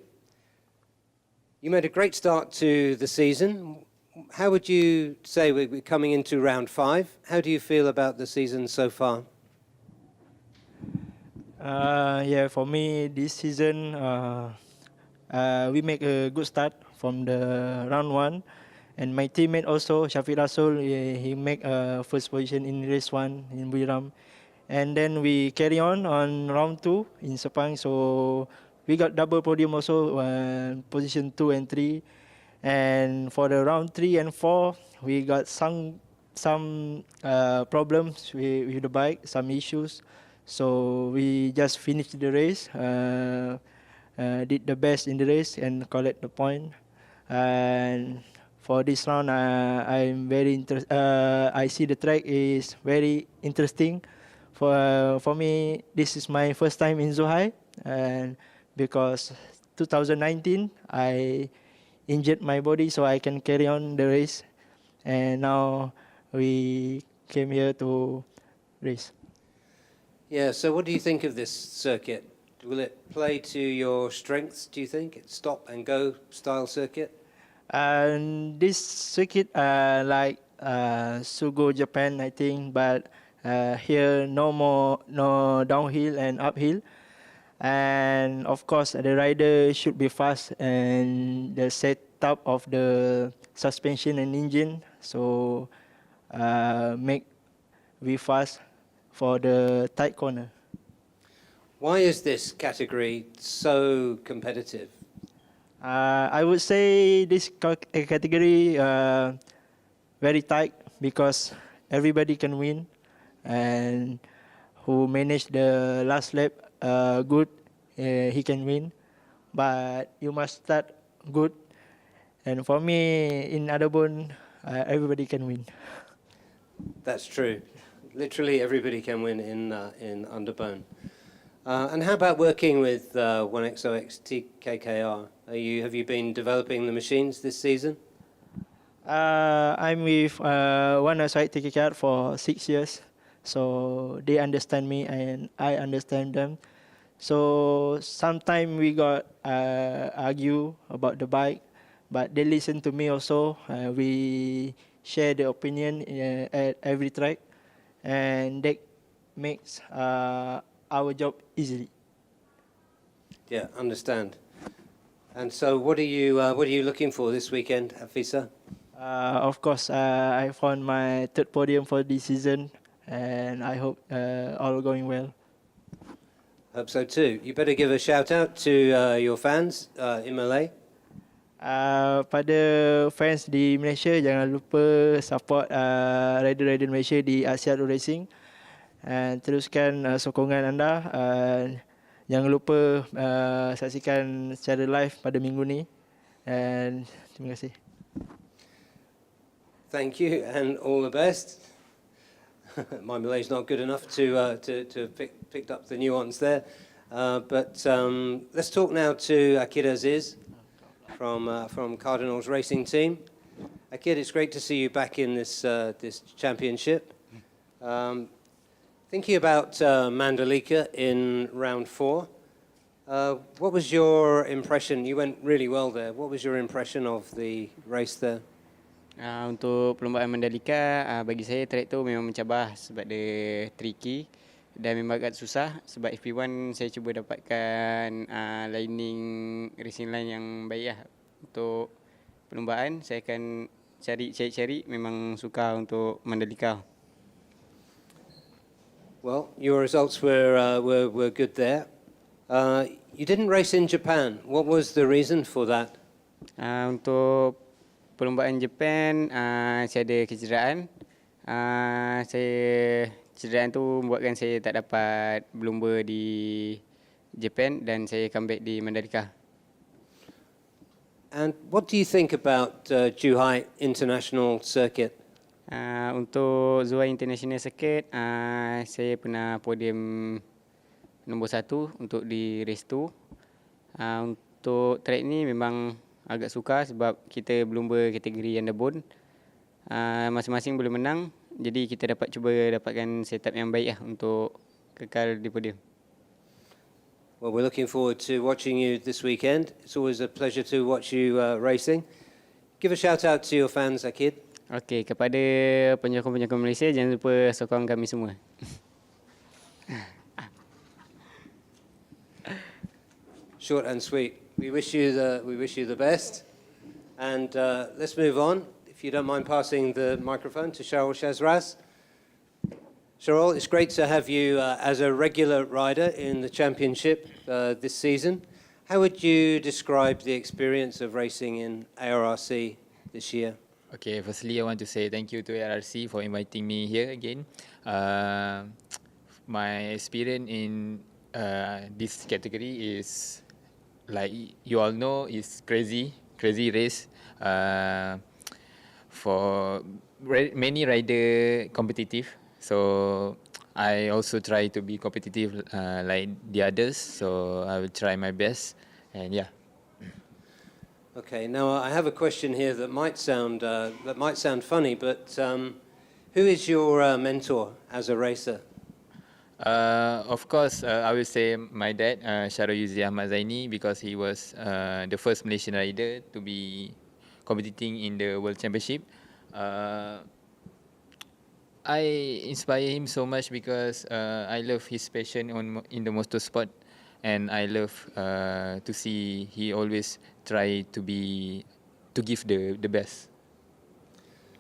You made a great start to the season. How would you say we're coming into round 5? How do you feel about the season so far? Yeah, for me, this season, we make a good start from the round 1. And my teammate also, Shafiq Rasul, he make first position in race 1 in Buriram. And then we carry on round 2 in Sepang. So we got double podium also, position 2 and 3. And for the round 3 and 4, we got some problems with the bike, some issues. So we just finished the race, did the best in the race and collect the point. And for this round, I'm very I see the track is very interesting. For me, this is my first time in Zhuhai, and because 2019 I injured my body, so I can carry on the race. And now we came here to race. Yeah, so what do you think of this circuit? Will it play to your strengths, do you think? It's stop and go style circuit? And this circuit, like Sugo Japan, I think, but here no downhill and uphill. And of course, the rider should be fast, and the setup of the suspension and engine, so make we fast for the tight corner. Why is this category so competitive? I would say this category very tight because everybody can win, and who managed the last lap good, he can win. But you must start good, and for me in Adabon, everybody can win. That's true. Literally everybody can win in Underbone. And how about working with 1XOX TKKR? Have you been developing the machines this season? I'm with 1XOX TKKR for 6 years, so they understand me and I understand them. So sometimes we got argue about the bike, but they listen to me also. We share the opinion at every track, and that makes our job easily. Yeah, understand. And so, what are you looking for this weekend, Hafisa? Of course, I found my 3rd podium for this season, and I hope all going well. Hope so too. You better give a shout out to your fans in Malay. Pada fans di Malaysia, jangan lupa support rider-rider Malaysia di ARRC Road Racing. Teruskan sokongan anda. Jangan lupa saksikan secara live pada minggu ni. Terima kasih. Thank you and all the best. My Malay's not good enough to picked up the nuance there. But let's talk now to Akira Ziz from Cardinals Racing Team. Akira, it's great to see you back in this championship. Thinking about Mandalika in round 4, what was your impression? You went really well there. What was your impression of the race there? Untuk perlombaan Mandalika, bagi saya track tu memang mencabar sebab dia tricky dan memang agak susah sebab FP1 saya cuba dapatkan lining racing line yang baik lah. Untuk perlombaan saya akan cari memang suka untuk Mandalika. Well, your results were good there. You didn't race in Japan. What was the reason for that? Untuk perlombaan Japan, saya ada kecederaan. Cederaan tu membuatkan saya tak dapat berlumba di Japan dan saya comeback di Mandalika. And what do you think about Zhuhai International Circuit? Untuk Zhuhai International Circuit, saya pernah podium nombor 1 untuk di race 2. Untuk track ni memang agak suka sebab kita berlumba kategori underbone. Masing-masing boleh menang, jadi kita dapat cuba dapatkan setup yang baik lah untuk kekal di podium. Well, we're looking forward to watching you this weekend. It's always a pleasure to watch you racing. Give a shout out to your fans, Akid. Okey, kepada penyokong-penyokong Malaysia, jangan lupa sokong kami semua. Short and sweet. We wish you the best. And let's move on. If you don't mind passing the microphone to Cheryl Shazraz. Cheryl, it's great to have you as a regular rider in the championship this season. How would you describe the experience of racing in ARRC this year? Okay, firstly, I want to say thank you to ARRC for inviting me here again. My experience in this category is, like you all know, is crazy race. For many rider competitive, so I also try to be competitive like the others. So I will try my best, and yeah. Okay, now I have a question here that might sound funny, but who is your mentor as a racer? Of course, I will say my dad, Syarul Yuzi Ahmad Zaini, because he was the first Malaysian rider to be competing in the World Championship. I inspire him so much because I love his passion in the motorsport, and I love to see he always try to give the best.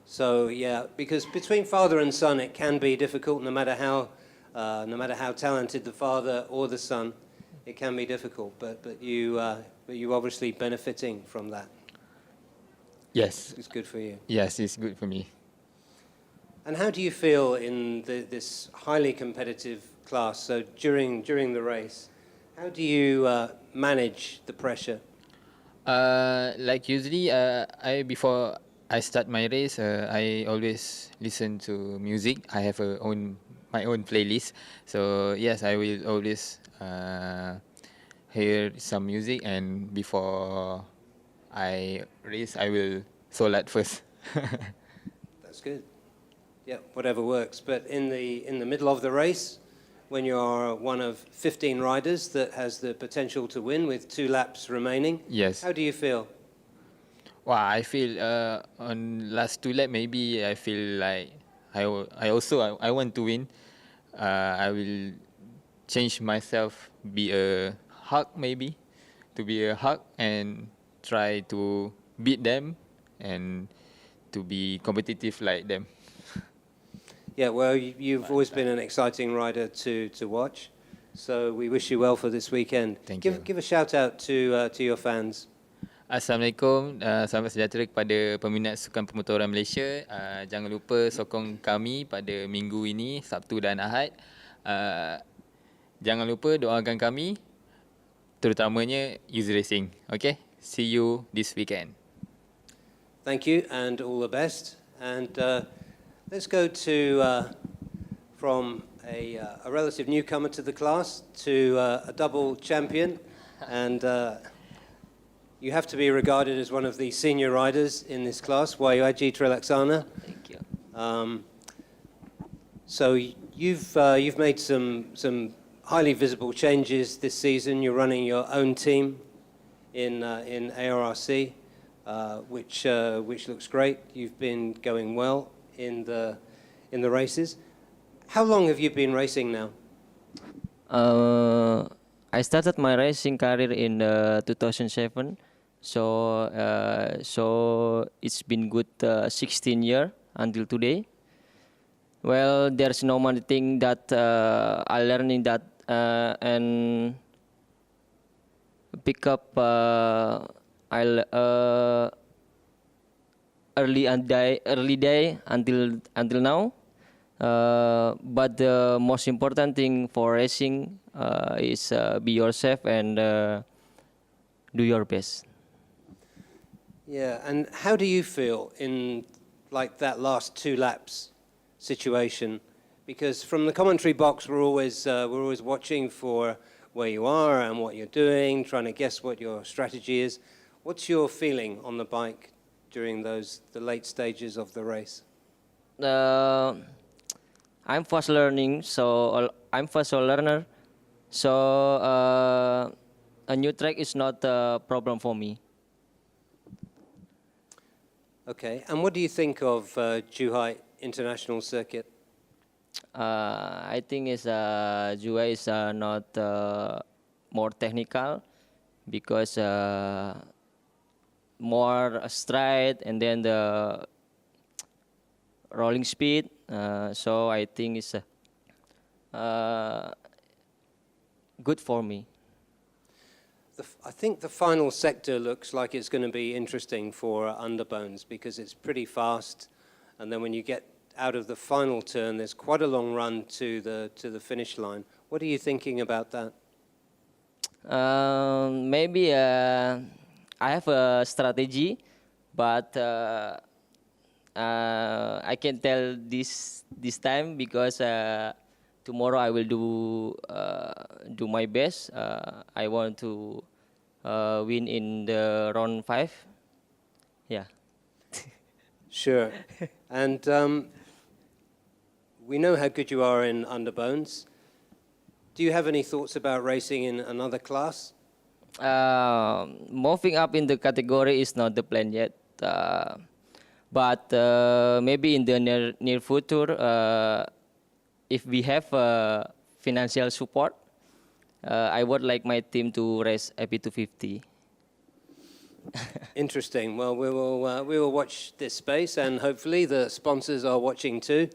So yeah, because between father and son, it can be difficult, no matter how talented the father or the son, it can be difficult. But you obviously benefiting from that. Yes. It's good for you. Yes, it's good for me. And how do you feel in this highly competitive class? So during the race, how do you manage the pressure? Like usually, before I start my race, I always listen to music. I have my own playlist. So yes, I will always hear some music, and before I race, I will solat first. That's good. Yeah, whatever works. But in the middle of the race, when you're one of 15 riders that has the potential to win with 2 laps remaining, yes. How do you feel? Wow, I feel on last 2 laps, maybe I feel like I want to win. I will change myself, be a Hulk maybe, to be a Hulk and try to beat them and to be competitive like them. Yeah, well, you've always been an exciting rider to watch. So we wish you well for this weekend. Thank you. Give a shout out to your fans. Assalamualaikum, selamat sejahtera kepada peminat sukan pemotoran Malaysia. Jangan lupa sokong kami pada minggu ini, Sabtu dan Ahad. Jangan lupa doakan kami, terutamanya Yuzi Racing. Okay, see you this weekend. Thank you and all the best. And let's go to from a relative newcomer to the class to a double champion, and you have to be regarded as one of the senior riders in this class. Wayuaji Trelaksana. Thank you. So you've made some highly visible changes this season. You're running your own team in ARRC, which looks great. You've been going well in the races. How long have you been racing now? I started my racing career in 2007, so it's been good 16 years until today. Well, there's no many thing that I learned in that and pick up early day until now. But the most important thing for racing is be yourself and do your best. Yeah, and how do you feel in like that last 2 laps situation? Because from the commentary box, we're always watching for where you are and what you're doing, trying to guess what your strategy is. What's your feeling on the bike during the late stages of the race? I'm fast learning, so I'm fast learner. So a new track is not a problem for me. Okay, and what do you think of Zhuhai International Circuit? I think Zhuhai is not more technical because more straight and then the rolling speed. So I think it's good for me. I think the final sector looks like it's going to be interesting for Underbones because it's pretty fast, and then when you get out of the final turn, there's quite a long run to the finish line. What are you thinking about that? Maybe I have a strategy, but I can't tell this time because tomorrow I will do my best. I want to win in the round 5. Yeah. Sure. And we know how good you are in Underbones. Do you have any thoughts about racing in another class? Moving up in the category is not the plan yet. But maybe in the near future, if we have financial support, I would like my team to race AP250. Interesting. Well, we will watch this space, and hopefully the sponsors are watching too.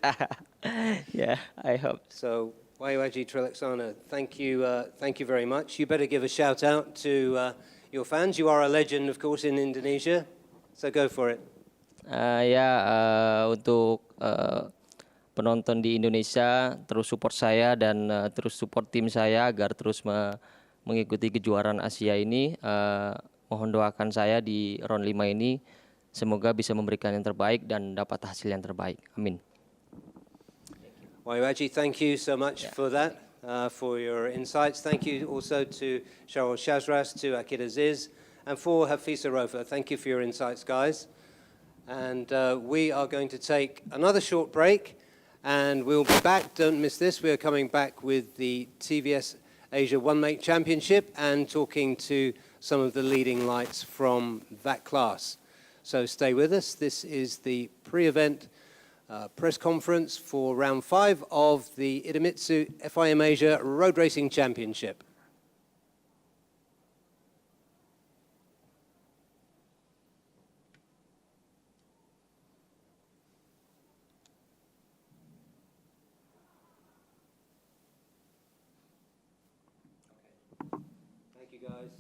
Yeah, I hope. So, Waiwaji Trilaksana, thank you very much. You better give a shout out to your fans. You are a legend, of course, in Indonesia. So go for it. Untuk penonton di Indonesia, terus support saya dan terus support tim saya agar terus mengikuti kejuaraan Asia ini. Mohon doakan saya di round 5 ini, semoga bisa memberikan yang terbaik dan dapat hasil yang terbaik. Amin. Waiwaji, thank you so much for that, for your insights. Thank you also to Cheryl Shazras, to Akid Aziz, and for Hafisa Rofa. Thank you for your insights, guys. And we are going to take another short break, and we'll be back. Don't miss this. We are coming back with the TVS Asia One Make Championship and talking to some of the leading lights from that class. So stay with us. This is the pre-event press conference for round 5 of the Idemitsu FIM Asia Road Racing Championship. Thank you, guys.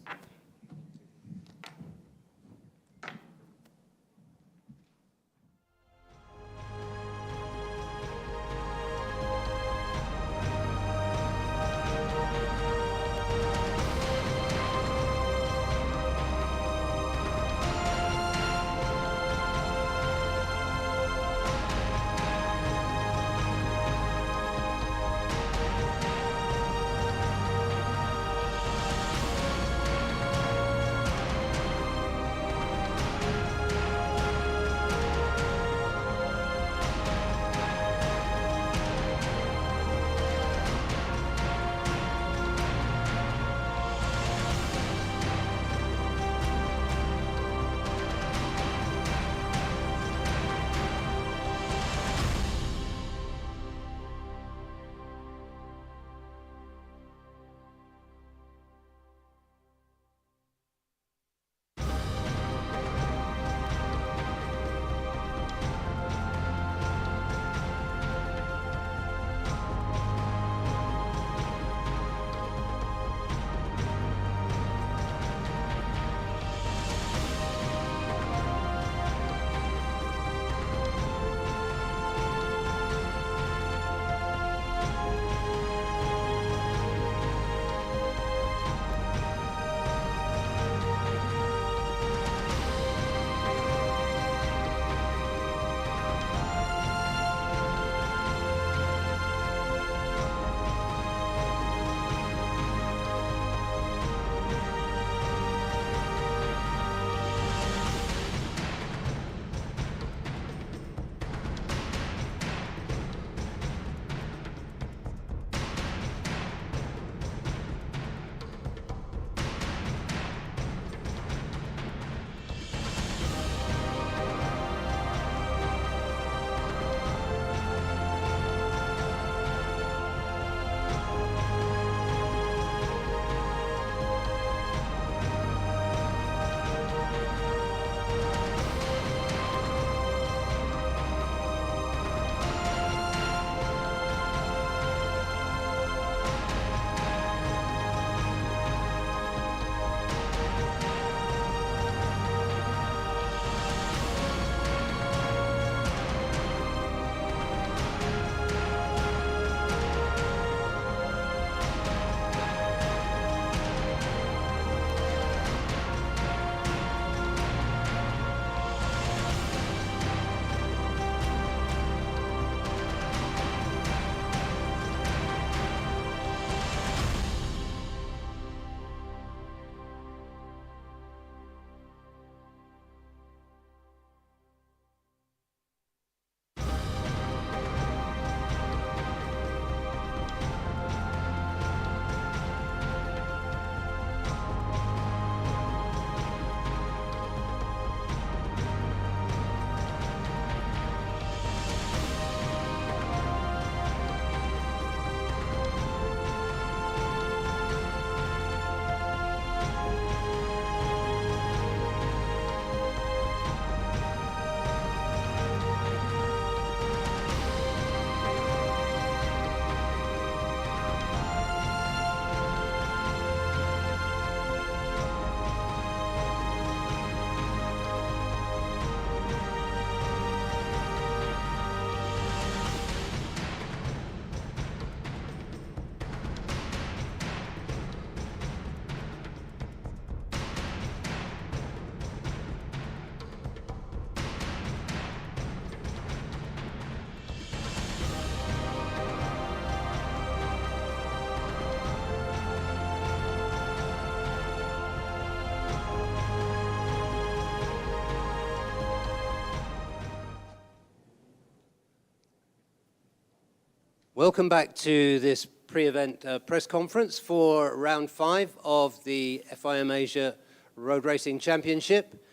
Welcome back to this pre-event press conference for round 5 of the FIM Asia Road Racing Championship.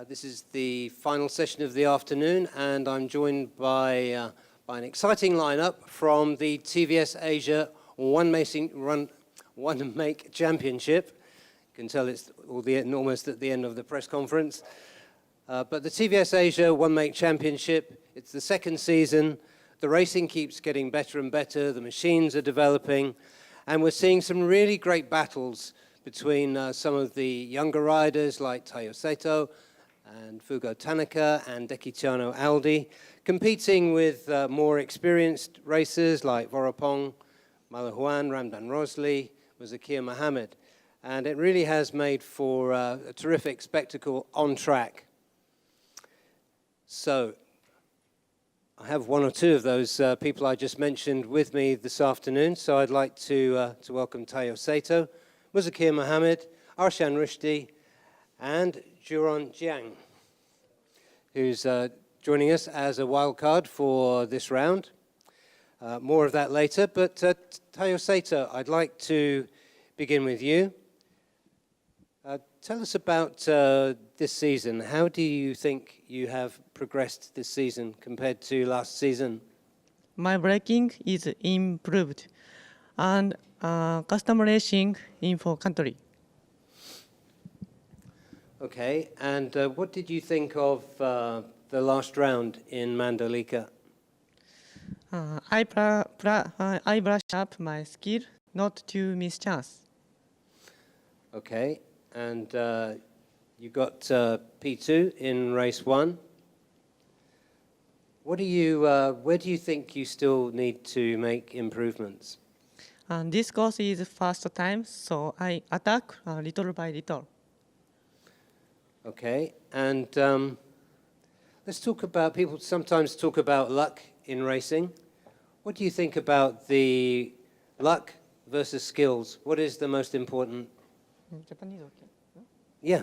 This is the final session of the afternoon, and I'm joined by an exciting lineup from the TVS Asia One Make Championship. You can tell it's almost at the end of the press conference. But the TVS Asia One Make Championship, it's the second season. The racing keeps getting better and better, the machines are developing, and we're seeing some really great battles between some of the younger riders like Taiyo Saito and Fugo Tanaka and Dekitiano Aldi, competing with more experienced racers like Vorapong, Malahuan, Ramdan Rosli, Muzakir Mohammed. And it really has made for a terrific spectacle on track. So, I have one or two of those people I just mentioned with me this afternoon, so I'd like to welcome Taiyo Saito, Muzakir Mohammed, Arshan Rushdi, and Juron Jiang, who's joining us as a wild card for this round. More of that later, but Taiyo Saito, I'd like to begin with you. Tell us about this season. How do you think you have progressed this season compared to last season? My braking is improved and custom racing in for country. Okay, and what did you think of the last round in Mandalika? I brushed up my skill not to miss chance. Okay, and you got P2 in race 1. What do you, where do you think you still need to make improvements? This course is first time, so I attack little by little. Okay, and let's talk about, people sometimes talk about luck in racing. What do you think about the luck versus skills? What is the most important? Japanese, okay? Yeah,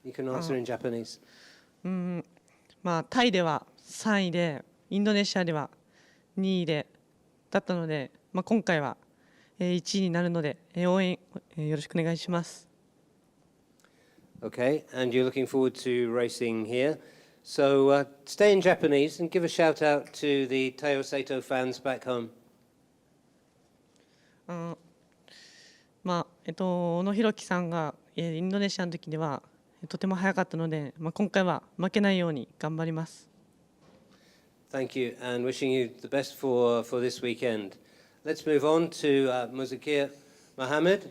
you can answer in Japanese. まあタイでは3位で、インドネシアでは2位でだったので、まあ今回は1位になるので応援よろしくお願いします。Okay, and you're looking forward to racing here. So stay in Japanese and give a shout out to the Taiyo Saito fans back home. まあ小野弘樹さんがインドネシアの時ではとても速かったので、まあ今回は負けないように頑張ります。Thank you, and wishing you the best for this weekend. Let's move on to Muzakir Mohammed.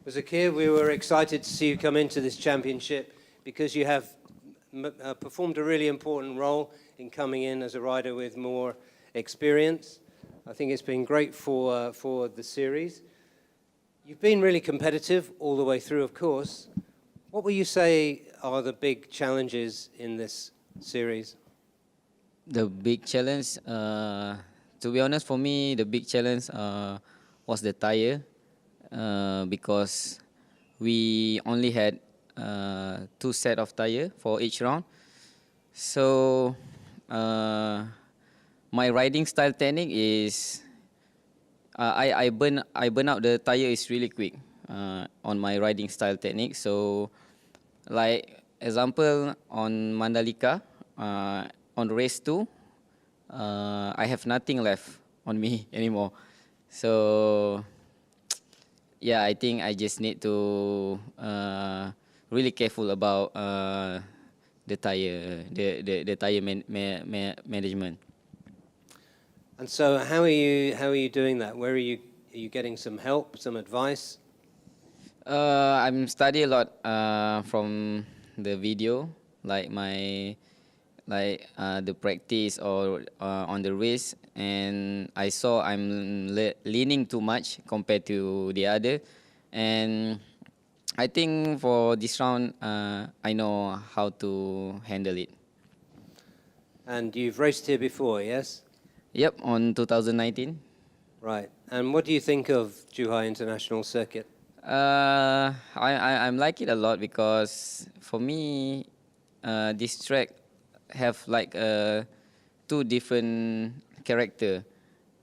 Muzakir, we were excited to see you come into this championship because you have performed a really important role in coming in as a rider with more experience. I think it's been great for the series. You've been really competitive all the way through, of course. What would you say are the big challenges in this series? The big challenge, to be honest, for me, the big challenge was the tire because we only had 2 sets of tire for each round. So my riding style technique is I burn out the tire is really quick on my riding style technique. So like example on Mandalika, on race 2, I have nothing left on me anymore. So yeah, I think I just need to really careful about the tire, the tire management. And so, how are you doing that? Where are you getting some help, some advice? I'm studying a lot from the video, like the practice or on the race, and I saw I'm leaning too much compared to the other, and I think for this round I know how to handle it. And you've raced here before, yes? Yep, on 2019. Right. And what do you think of Zhuhai International Circuit? I'm like it a lot because for me, this track have like 2 different character.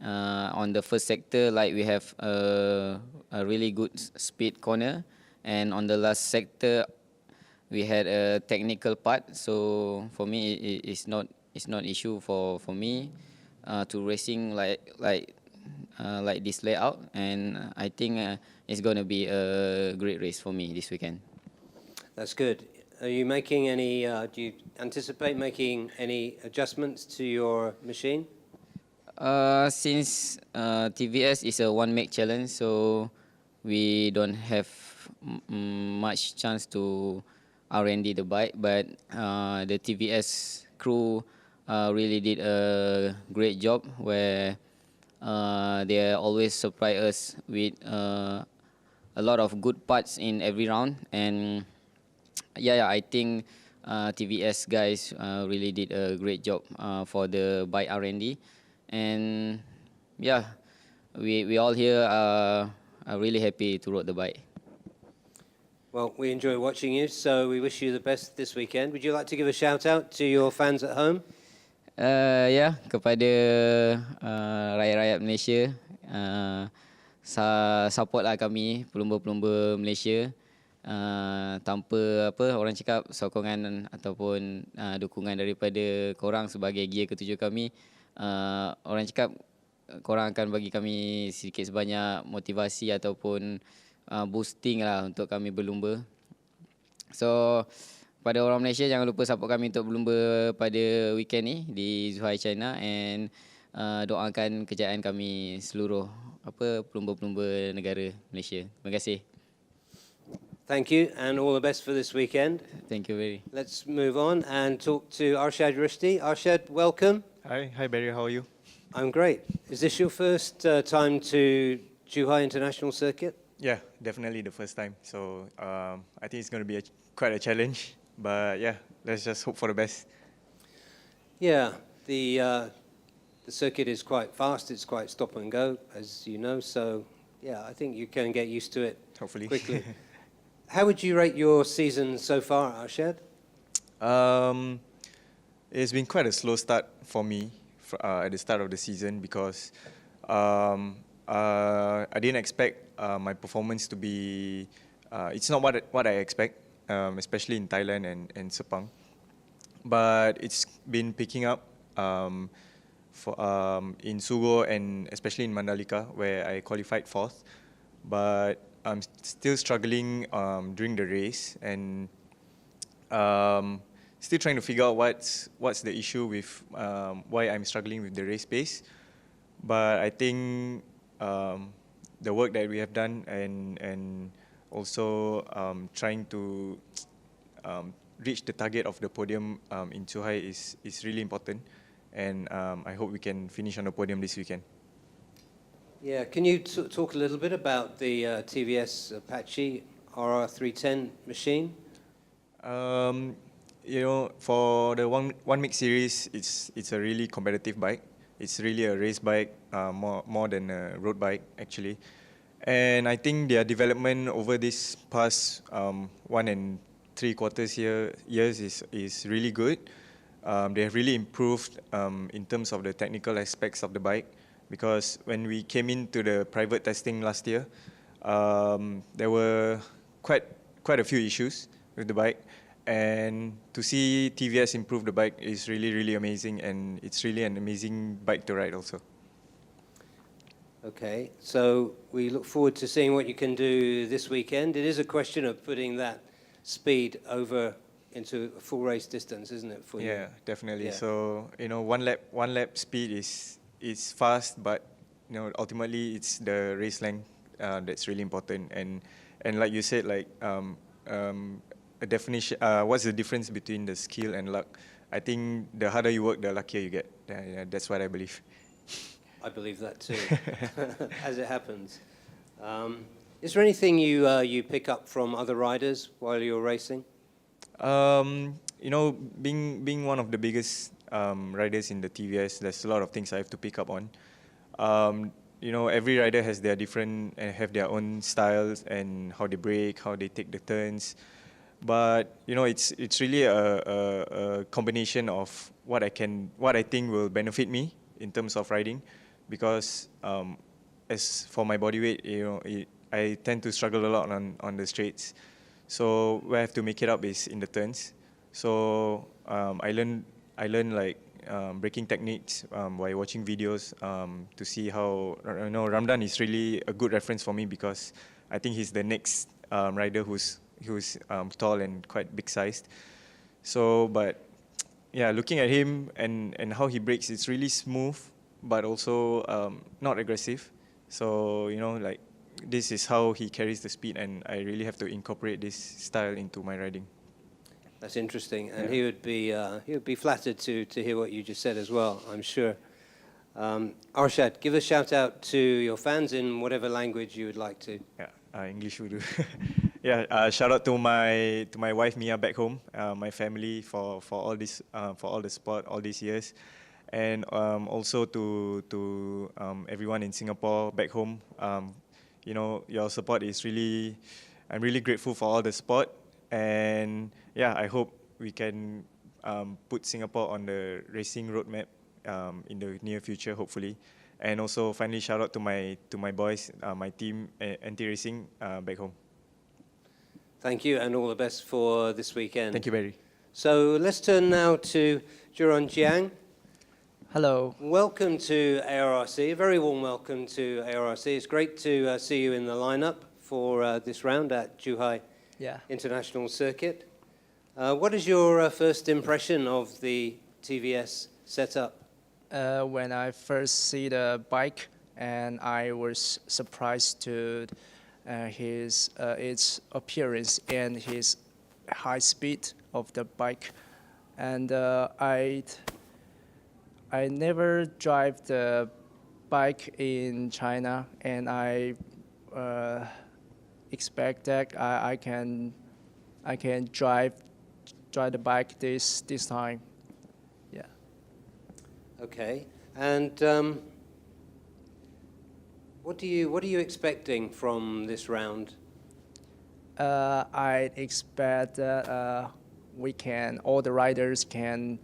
On the first sector, like we have a really good speed corner, and on the last sector, we had a technical part. So for me, it's not issue for me to racing like this layout, and I think it's going to be a great race for me this weekend. That's good. Are you making any, do you anticipate making any adjustments to your machine? Since TVS is a one-make challenge, so we don't have much chance to R&D the bike, but the TVS crew really did a great job where they always surprise us with a lot of good parts in every round, and yeah, I think TVS guys really did a great job for the bike R&D, and yeah, we all here are really happy to ride the bike. Well, we enjoy watching you, so we wish you the best this weekend. Would you like to give a shout out to your fans at home? Ya, kepada rakyat-rakyat Malaysia, supportlah kami pelumba-pelumba Malaysia. Tanpa orang cakap sokongan ataupun dukungan daripada korang sebagai gear ketujuh kami, orang cakap korang akan bagi kami sedikit sebanyak motivasi ataupun boosting lah untuk kami berlumba. So pada orang Malaysia, jangan lupa support kami untuk berlumba pada weekend ni di Zhuhai China, and doakan kejayaan kami seluruh pelumba-pelumba negara Malaysia. Terima kasih. Thank you, and all the best for this weekend. Thank you very. Let's move on and talk to Arshad Rushdi. Arshad, welcome. Hi Barry, how are you? I'm great. Is this your first time to Zhuhai International Circuit? Yeah, definitely the first time. So I think it's going to be quite a challenge. But yeah, let's just hope for the best. Yeah, the circuit is quite fast. It's quite stop and go, as you know. So yeah, I think you can get used to it Hopefully. quickly. How would you rate your season so far, Arshad? It's been quite a slow start for me at the start of the season because I didn't expect my performance to be. It's not what I expect, especially in Thailand and Sepang. But it's been picking up in Sugo and especially in Mandalika, where I qualified fourth. But I'm still struggling during the race and still trying to figure out what's the issue with why I'm struggling with the race pace. But I think the work that we have done and also trying to reach the target of the podium in Zhuhai is really important, and I hope we can finish on the podium this weekend. Yeah, can you talk a little bit about the TVS Apache RR310 machine? For the one mix series, it's a really competitive bike. It's really a race bike, more than a road bike actually. And I think their development over this past 1 3/4 years is really good. They have really improved in terms of the technical aspects of the bike, because when we came into the private testing last year, there were quite a few issues with the bike, and to see TVS improve the bike is really, really amazing, and it's really an amazing bike to ride also. Okay, so we look forward to seeing what you can do this weekend. It is a question of putting that speed over into a full race distance, isn't it, for you? Yeah, definitely. Yeah. So one lap speed is fast, but ultimately it's the race length that's really important. And like you said, like a definition. What's the difference between the skill and luck? I think the harder you work, the luckier you get. Yeah, that's what I believe. I believe that too, as it happens. Is there anything you pick up from other riders while you're racing? Being one of the biggest riders in the TVS, there's a lot of things I have to pick up on. Every rider has their different, have their own styles and how they brake, how they take the turns. But it's really a combination of what I think will benefit me in terms of riding. because as for my body weight, I tend to struggle a lot on the straights. So where I have to make it up is in the turns. So I learn like braking techniques by watching videos to see how, Ramdan is really a good reference for me because I think he's the next rider who's tall and quite big sized. So, but yeah, looking at him and how he brakes, it's really smooth, but also not aggressive. So, like this is how he carries the speed, and I really have to incorporate this style into my riding. That's interesting, and Yeah. he would be flattered to hear what you just said as well, I'm sure. Arshad, give a shout out to your fans in whatever language you would like to. Yeah, English will do. Yeah, shout out to my wife Mia back home, my family for all this for all the support all these years, and also to everyone in Singapore back home. Your support is really, I'm really grateful for all the support, and yeah, I hope we can put Singapore on the racing roadmap in the near future, hopefully. And also, finally, shout out to my boys, my team, anti-racing back home. Thank you, and all the best for this weekend. Thank you, Barry. So let's turn now to Zhuhai Jiang. Hello. Welcome to ARRC, a very warm welcome to ARRC. It's great to see you in the lineup for this round at Zhuhai International Circuit. What is your first impression of the TVS setup? When I first see the bike, and I was surprised to its appearance and his high speed of the bike, and I never drive the bike in China, and I expect that I can drive the bike this time. Yeah. Okay, and what are you expecting from this round? I expect that all the riders can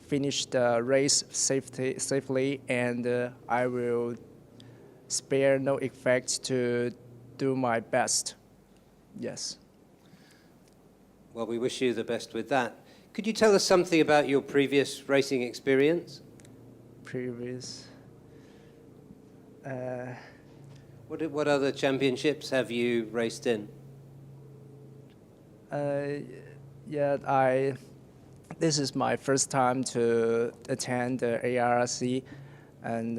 finish the race safely, and I will spare no effort to do my best. Yes. Well, we wish you the best with that. Could you tell us something about your previous racing experience? What other championships have you raced in? This is my first time to attend the ARRC, and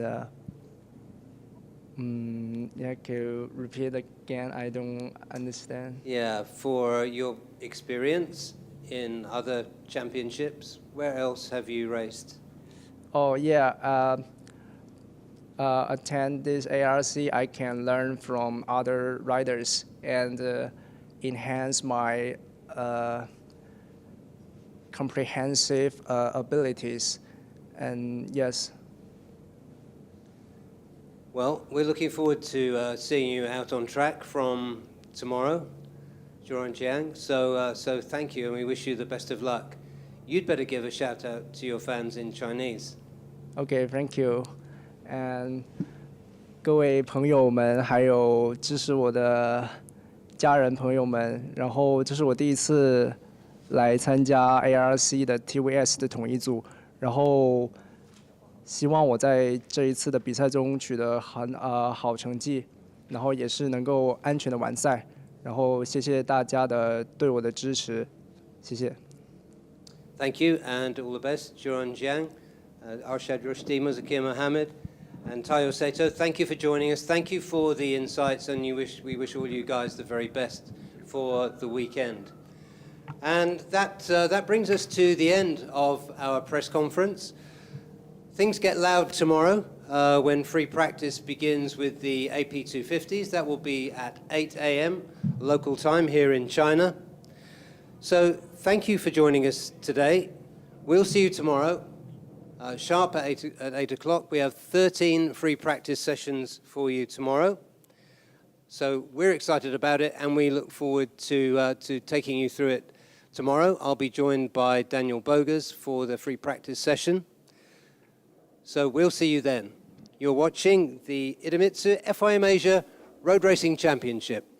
can you repeat again? I don't understand. Yeah, for your experience in other championships, where else have you raced? Oh yeah, attend this ARC, I can learn from other riders and enhance my comprehensive abilities. And yes. Well, we're looking forward to seeing you out on track from tomorrow, Zhuhai Jiang. So thank you, and we wish you the best of luck. You'd better give a shout out to your fans in Chinese. Okay, thank you. And 各位朋友们，还有支持我的家人朋友们，然后这是我第一次来参加 ARRC 的 TVS 的统一组，然后希望我在这一次的比赛中取得好成绩，然后也是能够安全的完赛，然后谢谢大家对我的支持，谢谢。Thank you, and all the best, Zhuhai Jiang, Arshad Rushdie, Zakir Mohammed, and Tayo Sato. Thank you for joining us. Thank you for the insights, and we wish all you guys the very best for the weekend. And that brings us to the end of our press conference. Things get loud tomorrow when free practice begins with the AP250s. That will be at 8 a.m. local time here in China. So thank you for joining us today. We'll see you tomorrow, sharp at 8 o'clock. We have 13 free practice sessions for you tomorrow. So we're excited about it, and we look forward to taking you through it tomorrow. I'll be joined by Daniel Bogas for the free practice session. So we'll see you then. You're watching the Idemitsu FIM Asia Road Racing Championship.